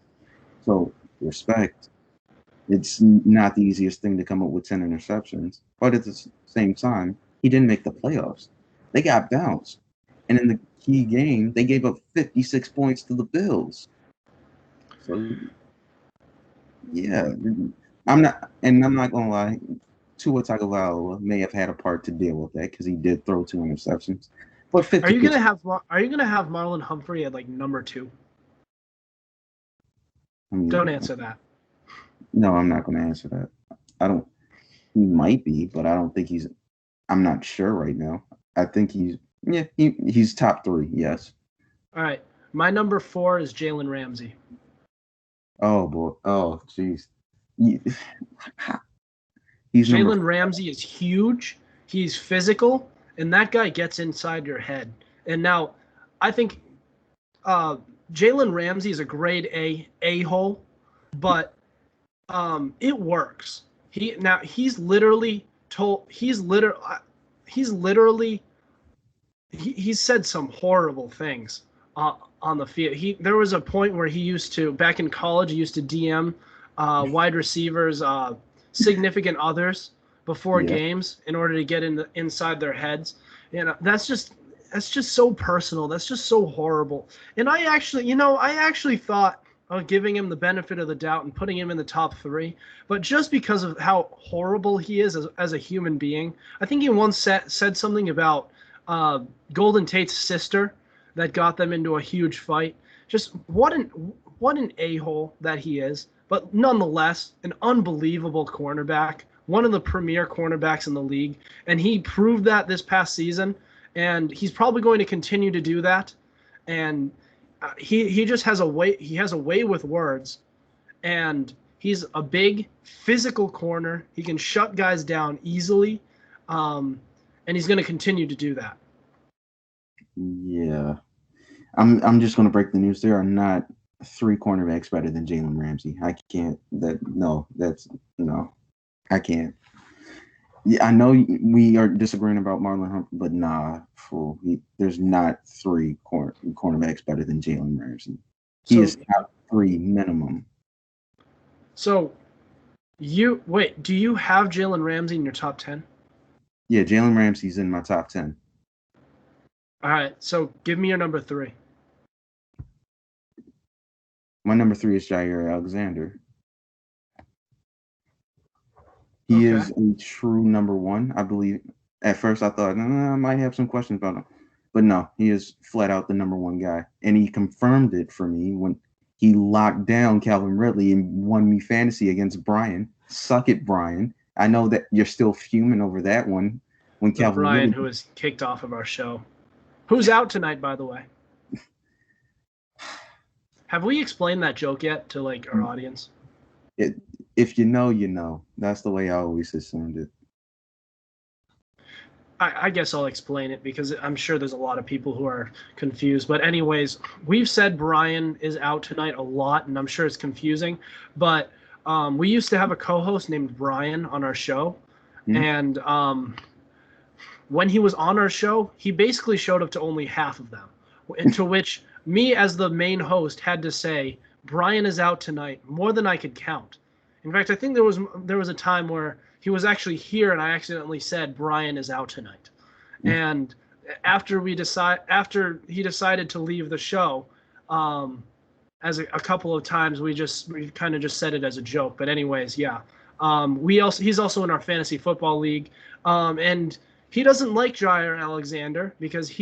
So, respect. It's not the easiest thing to come up with 10 interceptions. But at the same time, he didn't make the playoffs. They got bounced. And in the key game, they gave up 56 points to the Bills. So, yeah. I'm not going to lie. Tua Tagovailoa may have had a part to deal with that because he did throw 2 interceptions. But Are you gonna have Marlon Humphrey at like number 2? Don't answer that. No, I'm not going to answer that. He might be, but I don't think I'm not sure right now. I think he's top 3, yes. All right. My number 4 is Jalen Ramsey. Oh, boy. Oh, jeez. Jalen Ramsey is huge. He's physical, and that guy gets inside your head. And now I think Jalen Ramsey is a grade A-hole, but it works. He said some horrible things on the field. There was a point where back in college, he used to DM wide receivers significant others before games in order to get inside their heads. That's just so personal. That's just so horrible. And I actually thought of giving him the benefit of the doubt and putting him in the top 3, but just because of how horrible he is as a human being. I think he once said something about Golden Tate's sister that got them into a huge fight. Just what an a-hole that he is, but nonetheless, an unbelievable cornerback, one of the premier cornerbacks in the league, and he proved that this past season, and he's probably going to continue to do that. And he just has a way. He has a way with words, and he's a big physical corner. He can shut guys down easily, and he's going to continue to do that. Yeah, I'm just going to break the news. There are not 3 cornerbacks better than Jalen Ramsey. I can't. I can't. Yeah, I know we are disagreeing about Marlon Humphrey, but nah, fool. There's not 3 cornerbacks better than Jalen Ramsey. He is top 3 minimum. So, do you have Jalen Ramsey in your top 10? Yeah, Jalen Ramsey's in my top 10. All right, so give me your number 3. My number 3 is Jair Alexander. He is a true number 1, I believe. At first, I thought, I might have some questions about him. But no, he is flat out the number 1 guy. And he confirmed it for me when he locked down Calvin Ridley and won me fantasy against Brian. Suck it, Brian. I know that you're still fuming over that one. When Calvin Brian, Ridley, who was kicked off of our show. Who's out tonight, by the way? Have we explained that joke yet to our audience? If you know, you know. That's the way I always assumed it. I guess I'll explain it because I'm sure there's a lot of people who are confused. But anyways, we've said Brian is out tonight a lot, and I'm sure it's confusing. But we used to have a co-host named Brian on our show. Mm-hmm. And when he was on our show, he basically showed up to only half of them. Into which me as the main host had to say, Brian is out tonight, more than I could count. In fact, I think there was a time where he was actually here and I accidentally said Brian is out tonight. Mm-hmm. And after he decided to leave the show, as a couple of times we kind of just said it as a joke. But anyways, yeah. He's also in our fantasy football league. And he doesn't like Jair Alexander because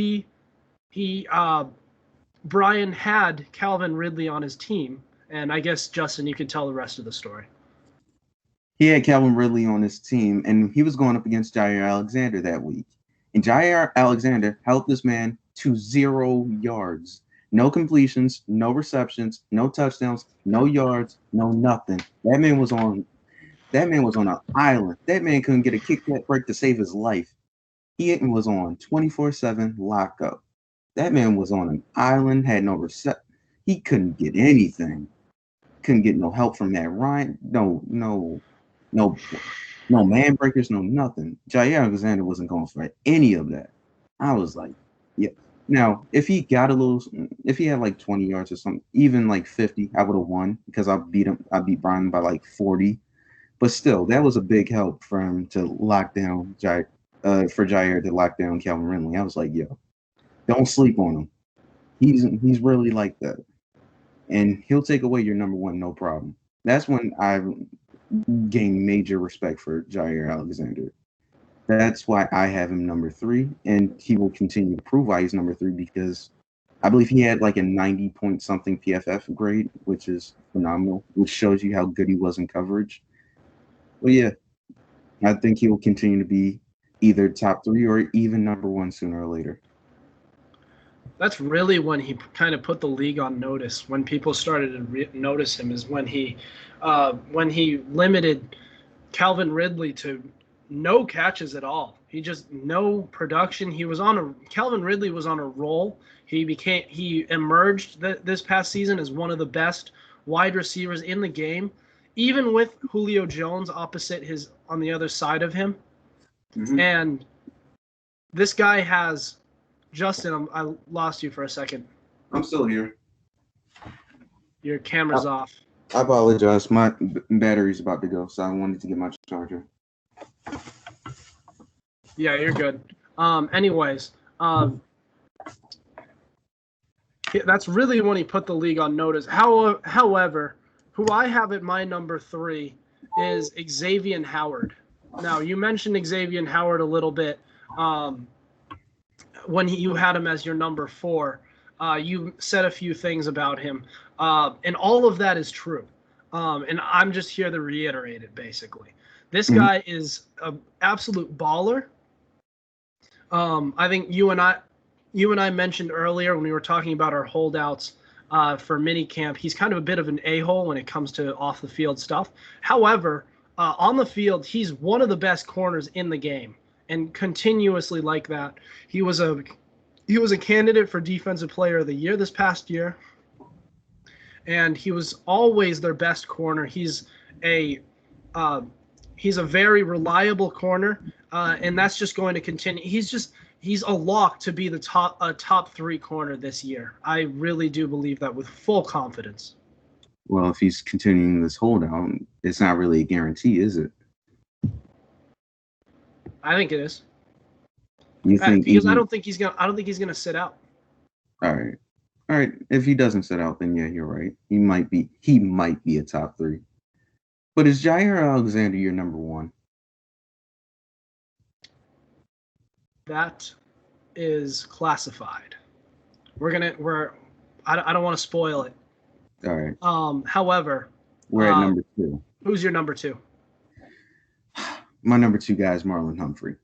Brian had Calvin Ridley on his team. And I guess, Justin, you could tell the rest of the story. He had Calvin Ridley on his team, and he was going up against Jair Alexander that week. And Jair Alexander held this man to 0 yards. No completions, no receptions, no touchdowns, no yards, no nothing. That man was on an island. That man couldn't get a kickback break to save his life. He was on 24/7 lockup. That man was on an island, had no reception. He couldn't get anything. Couldn't get no help from Matt Ryan. No man breakers, no nothing. Jair Alexander wasn't going for any of that. I was like, yeah. Now, if he had like 20 yards or something, even like 50, I would have won because I beat Brian by like 40. But still, that was a big help for him to lock down Jair to lock down Calvin Ridley. I was like, yo, don't sleep on him. He's really like that. And he'll take away your number 1, no problem. That's when I gained major respect for Jair Alexander. That's why I have him number 3, and he will continue to prove why he's number 3 because I believe he had like a 90-point-something PFF grade, which is phenomenal, which shows you how good he was in coverage. Well, yeah, I think he will continue to be either top 3 or even number 1 sooner or later. That's really when he kind of put the league on notice. When people started to notice him is when he limited Calvin Ridley to no catches at all. He just no production. Calvin Ridley was on a roll. He emerged this past season as one of the best wide receivers in the game, even with Julio Jones on the other side of him. Mm-hmm. And this guy has. Justin, I lost you for a second. I'm still here. Your camera's off. I apologize. My battery's about to go, so I wanted to get my charger. Yeah, you're good. Anyways, that's really when he put the league on notice. However, who I have at my number 3 is Xavier Howard. Now, you mentioned Xavier Howard a little bit when you had him as your number 4. You said a few things about him, and all of that is true. And I'm just here to reiterate it, basically. This guy is an absolute baller. I think you and I mentioned earlier when we were talking about our holdouts for minicamp, he's kind of a bit of an a-hole when it comes to off-the-field stuff. However, on the field, he's one of the best corners in the game, and continuously like that. He was a candidate for Defensive Player of the Year this past year, and he was always their best corner. He's a very reliable corner, and that's just going to continue. He's a lock to be the top 3 corner this year. I really do believe that with full confidence. Well, if he's continuing this holdout, it's not really a guarantee, is it? I think it is. You think? Because I don't think he's gonna sit out. All right. If he doesn't sit out, then yeah, you're right. He might be a top 3. But is Jair Alexander your number 1? That is classified. I don't want to spoil it. All right. However, we're at number 2. Who's your number 2? My number 2 guy is Marlon Humphrey.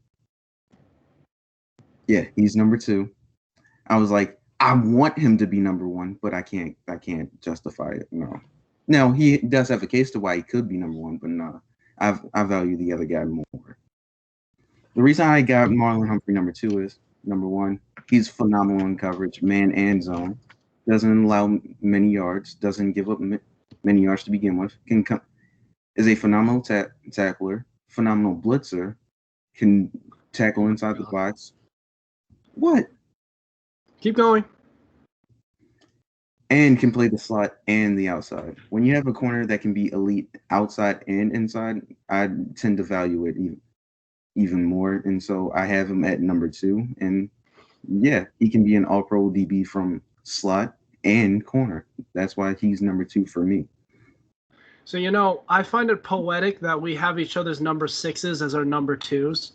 Yeah, he's number 2. I was like, I want him to be number 1, but I can't justify it. No. Now, he does have a case to why he could be number 1, but no. I value the other guy more. The reason I got Marlon Humphrey number 2 is, number 1, he's phenomenal in coverage, man and zone. Doesn't allow many yards, doesn't give up many yards to begin with. Is a phenomenal tackler, phenomenal blitzer, can tackle inside the box. What? Keep going. And can play the slot and the outside. When you have a corner that can be elite outside and inside, I tend to value it even more. And so I have him at number 2. And yeah, he can be an all-pro DB from slot and corner. That's why he's number 2 for me. So, I find it poetic that we have each other's number 6s as our number 2s.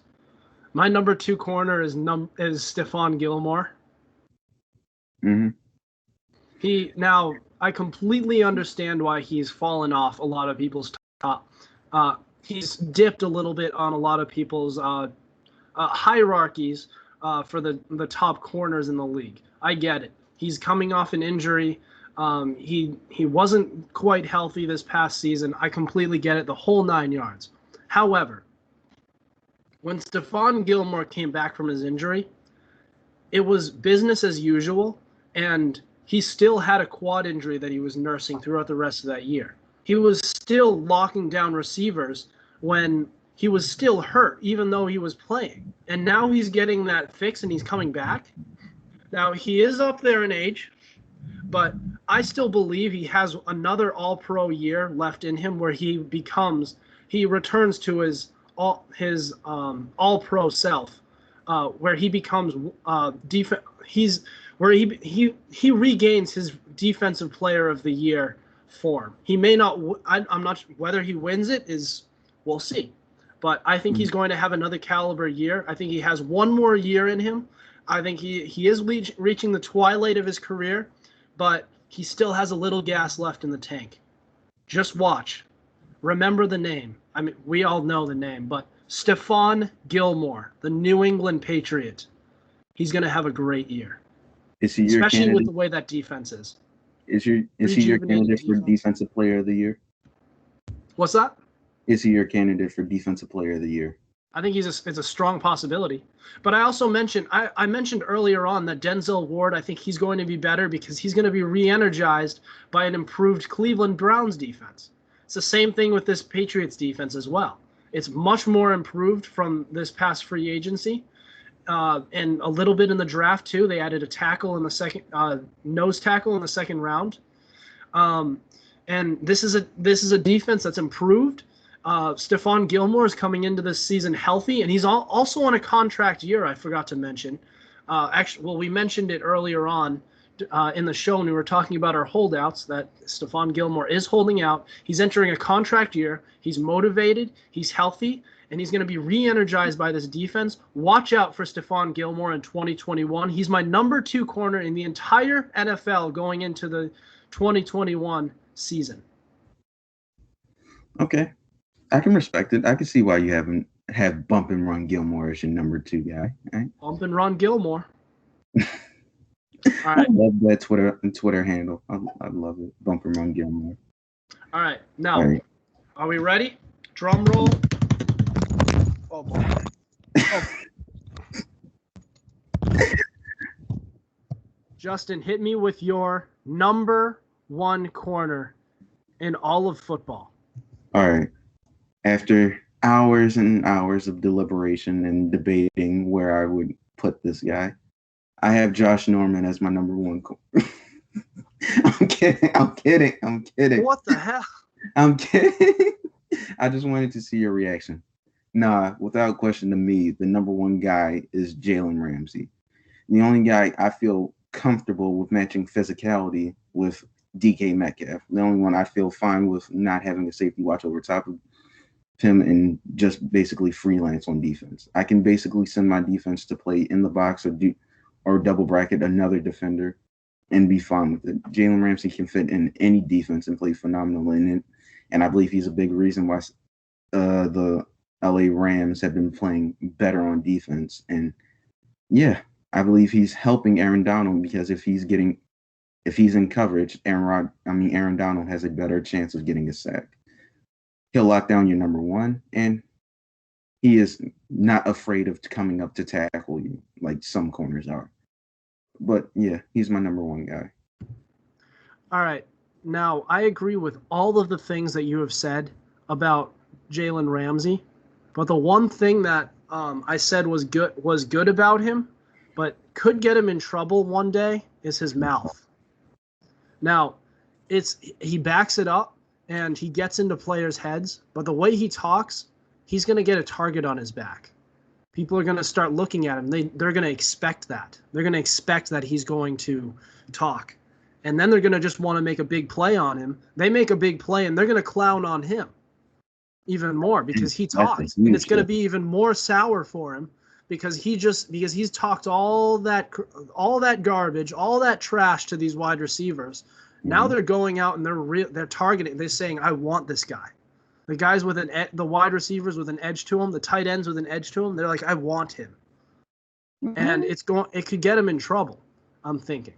My number 2 corner is Stephon Gilmore. Mm-hmm. I completely understand why he's fallen off a lot of people's top. He's dipped a little bit on a lot of people's hierarchies for the top corners in the league. I get it. He's coming off an injury. He wasn't quite healthy this past season. I completely get it, the whole 9 yards. However, when Stephon Gilmore came back from his injury, it was business as usual, and he still had a quad injury that he was nursing throughout the rest of that year. He was still locking down receivers when he was still hurt, even though he was playing. And now he's getting that fix and he's coming back. Now, he is up there in age, but I still believe he has another all-pro year left in him where he returns to his all-pro self, where he becomes he regains his Defensive Player of the Year form. He may not. I'm not whether he wins it we'll see, but I think he's going to have another caliber year. I think he has one more year in him. I think he is reaching the twilight of his career, but he still has a little gas left in the tank. Just watch. Remember the name. I mean, we all know the name, but Stephon Gilmore, the New England Patriot. He's going to have a great year. Is he your especially candidate? With the way that defense is. Is he your candidate for Defensive Player of the Year? What's that? Is he your candidate for Defensive Player of the Year? I think it's a strong possibility. But I also mentioned I mentioned earlier on that Denzel Ward, I think he's going to be better because he's going to be re-energized by an improved Cleveland Browns defense. It's the same thing with this Patriots defense as well. It's much more improved from this past free agency. And a little bit in the draft too. They added a tackle in the second, nose tackle in the second round. And this is a defense that's improved. Stephon Gilmore is coming into this season healthy, and he's also on a contract year. I forgot to mention. We mentioned it earlier on in the show when we were talking about our holdouts that Stephon Gilmore is holding out. He's entering a contract year. He's motivated. He's healthy, and he's going to be re-energized by this defense. Watch out for Stephon Gilmore in 2021. He's my number 2 corner in the entire NFL going into the 2021 season. Okay. I can respect it. I can see why you have Bump and Run Gilmore as your number 2 guy. Right? Bump and Run Gilmore. All right. I love that Twitter handle. I love it. Bump and Run Gilmore. All right. Now, Are we ready? Drum roll. Oh, boy. Oh. Justin, hit me with your number 1 corner in all of football. All right. After hours and hours of deliberation and debating where I would put this guy, I have Josh Norman as my number 1 corner. I'm kidding. What the hell? I'm kidding. I just wanted to see your reaction. Nah, without question, to me, the number 1 guy is Jalen Ramsey. The only guy I feel comfortable with matching physicality with DK Metcalf. The only one I feel fine with not having a safety watch over top of him and just basically freelance on defense. I can basically send my defense to play in the box or double bracket another defender and be fine with it. Jalen Ramsey can fit in any defense and play phenomenal in it. And I believe he's a big reason why the LA Rams have been playing better on defense. And yeah, I believe he's helping Aaron Donald because if he's in coverage, Aaron Donald has a better chance of getting a sack. He'll lock down your number 1, and he is not afraid of coming up to tackle you like some corners are. But yeah, he's my number 1 guy. All right. Now, I agree with all of the things that you have said about Jalen Ramsey, but the one thing that I said was good about him, but could get him in trouble one day, is his mouth. Now, he backs it up and he gets into players' heads, but the way he talks, he's going to get a target on his back. People are going to start looking at him. They're going to expect that. They're going to expect that he's going to talk. And then they're going to just want to make a big play on him. They make a big play, and they're going to clown on him even more because he talks. And it's going to be even more sour for him because he's talked all that garbage, all that trash to these wide receivers. Now they're going out and they're targeting. They're saying, "I want this guy." The guys with the wide receivers with an edge to them, the tight ends with an edge to them. They're like, "I want him," and it could get him in trouble. I'm thinking.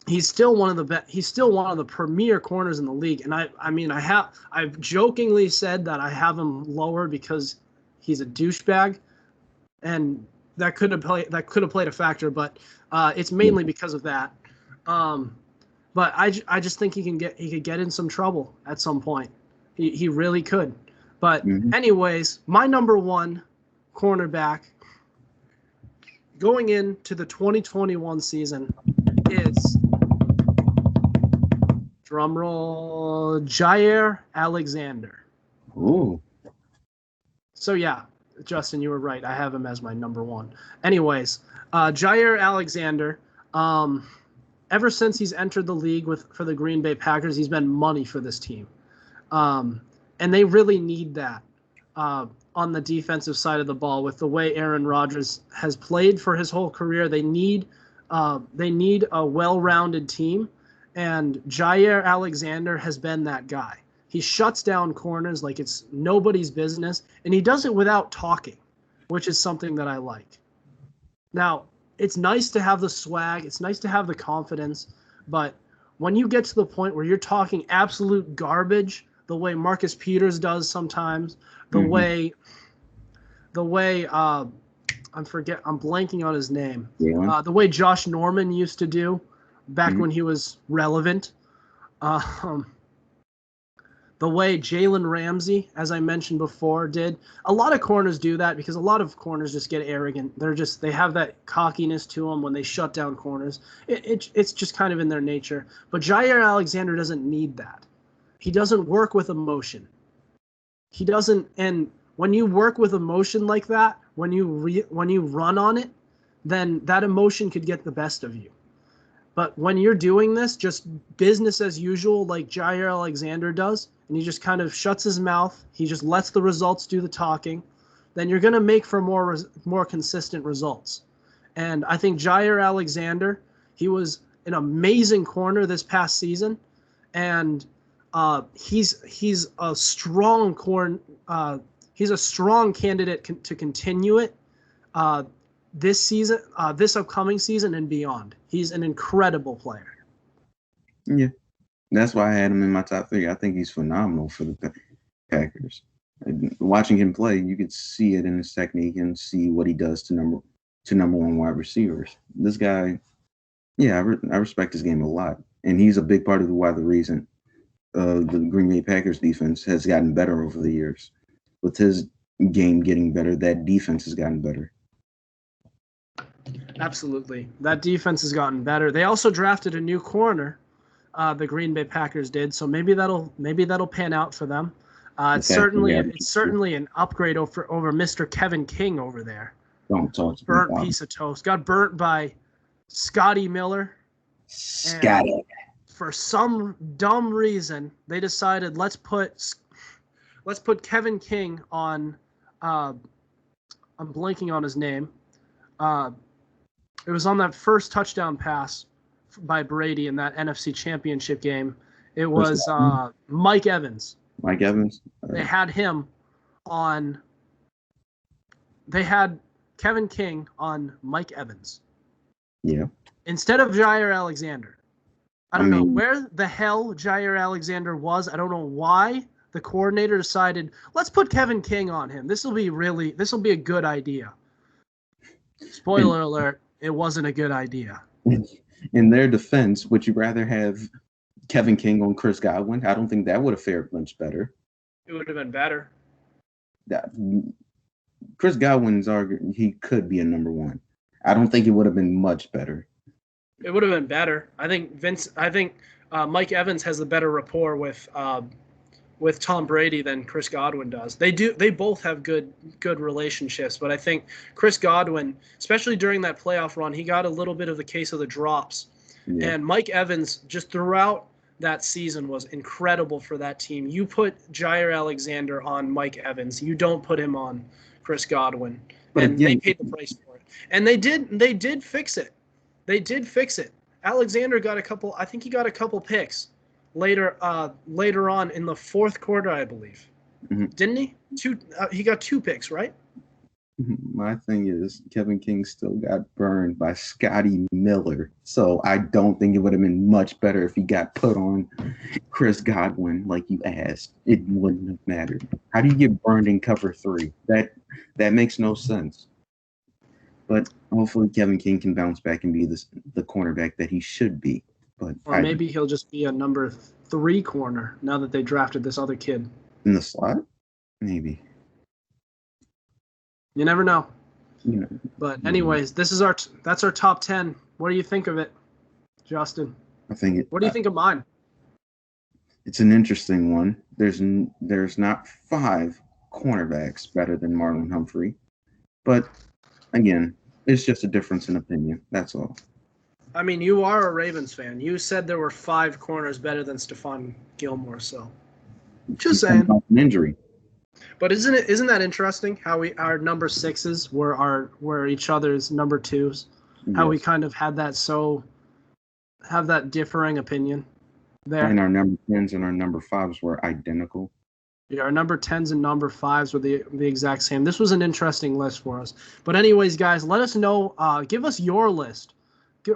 He's still one of the premier corners in the league, and I've jokingly said that I have him lower because he's a douchebag, and that could have played a factor, but it's mainly because of that. But I just think he could get in some trouble at some point. He really could. But anyways, my number 1 cornerback going into the 2021 season is, drumroll, Jair Alexander. Ooh. So yeah, Justin, you were right. I have him as my number 1. Anyways, Jair Alexander, ever since he's entered the league for the Green Bay Packers, he's been money for this team. And they really need that on the defensive side of the ball with the way Aaron Rodgers has played for his whole career. They need a well-rounded team, and Jair Alexander has been that guy. He shuts down corners like it's nobody's business, and he does it without talking, which is something that I like. Now, it's nice to have the swag. It's nice to have the confidence. But when you get to the point where you're talking absolute garbage, the way Marcus Peters does sometimes, the way I'm blanking on his name. Yeah. The way Josh Norman used to do back when he was relevant. the way Jalen Ramsey, as I mentioned before, did. A lot of corners do that because a lot of corners just get arrogant. They have that cockiness to them when they shut down corners. It's just kind of in their nature. But Jair Alexander doesn't need that. He doesn't work with emotion. He doesn't. And when you work with emotion like that, when you run on it, then that emotion could get the best of you. But when you're doing this, just business as usual, like Jair Alexander does, and he just kind of shuts his mouth, he just lets the results do the talking, then you're going to make for more consistent results. And I think Jair Alexander, he was an amazing corner this past season, and he's a strong he's a strong candidate to continue it this season, this upcoming season and beyond. He's an incredible player. Yeah, that's why I had him in my top 3. I think he's phenomenal for the Packers. And watching him play, you could see it in his technique and see what he does to number 1 wide receivers. This guy, yeah, I respect his game a lot, and he's a big part of the reason the Green Bay Packers defense has gotten better over the years. With his game getting better, that defense has gotten better. Absolutely. That defense has gotten better. They also drafted a new corner, the Green Bay Packers did, so maybe that'll pan out for them. It's certainly an upgrade over Mr. Kevin King over there. Don't talk to burnt me, piece of toast. Got burnt by Scotty Miller. Scotty. For some dumb reason, they decided let's put Kevin King on. I'm blanking on his name. It was on that first touchdown pass by Brady in that NFC Championship game. It was Mike Evans. Mike Evans? They had him on. They had Kevin King on Mike Evans. Yeah. Instead of Jair Alexander. I don't know where the hell Jair Alexander was. I don't know why the coordinator decided, let's put Kevin King on him. This will be a good idea. Spoiler alert, it wasn't a good idea. In their defense, would you rather have Kevin King on Chris Godwin? I don't think that would have fared much better. It would have been better. Chris Godwin's argument, he could be a number 1. I don't think it would have been much better. It would have been better. I think Mike Evans has a better rapport with Tom Brady than Chris Godwin does. They both have good relationships, but I think Chris Godwin, especially during that playoff run, he got a little bit of the case of the drops. Yeah. And Mike Evans just throughout that season was incredible for that team. You put Jair Alexander on Mike Evans. You don't put him on Chris Godwin. And they paid the price for it. And they did fix it. They did fix it. Alexander got a couple picks later on in the fourth quarter, I believe. Mm-hmm. Didn't he? He got 2 picks, right? My thing is, Kevin King still got burned by Scotty Miller, so I don't think it would have been much better if he got put on Chris Godwin, like you asked. It wouldn't have mattered. How do you get burned in cover 3? That makes no sense. But hopefully Kevin King can bounce back and be the cornerback that he should be. Or maybe he'll just be a number 3 corner now that they drafted this other kid. In the slot? Maybe. You never know. But anyways, that's our top 10. What do you think of it, Justin? What do you think of mine? It's an interesting one. There's not 5 cornerbacks better than Marlon Humphrey. But again, it's just a difference in opinion. That's all. I mean, you are a Ravens fan. You said there were 5 corners better than Stephon Gilmore, so just saying. An injury. But isn't that interesting how our number 6s were each other's number 2s? Yes. How we kind of have that differing opinion there. And our number 10s and our number 5s were identical. Yeah, our number 10s and number 5s were the exact same. This was an interesting list for us. But anyways, guys, let us know. Give us your list.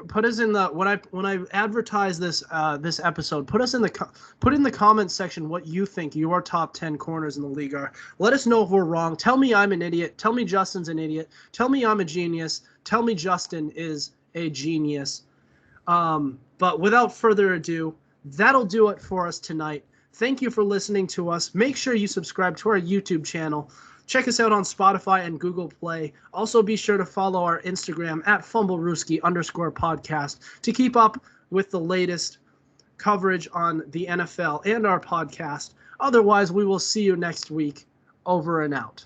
Put us in the when I advertise this episode. Put in the comments section what you think your top 10 corners in the league are. Let us know if we're wrong. Tell me I'm an idiot. Tell me Justin's an idiot. Tell me I'm a genius. Tell me Justin is a genius. But without further ado, that'll do it for us tonight. Thank you for listening to us. Make sure you subscribe to our YouTube channel. Check us out on Spotify and Google Play. Also, be sure to follow our Instagram at Fumblerooski_podcast to keep up with the latest coverage on the NFL and our podcast. Otherwise, we will see you next week. Over and out.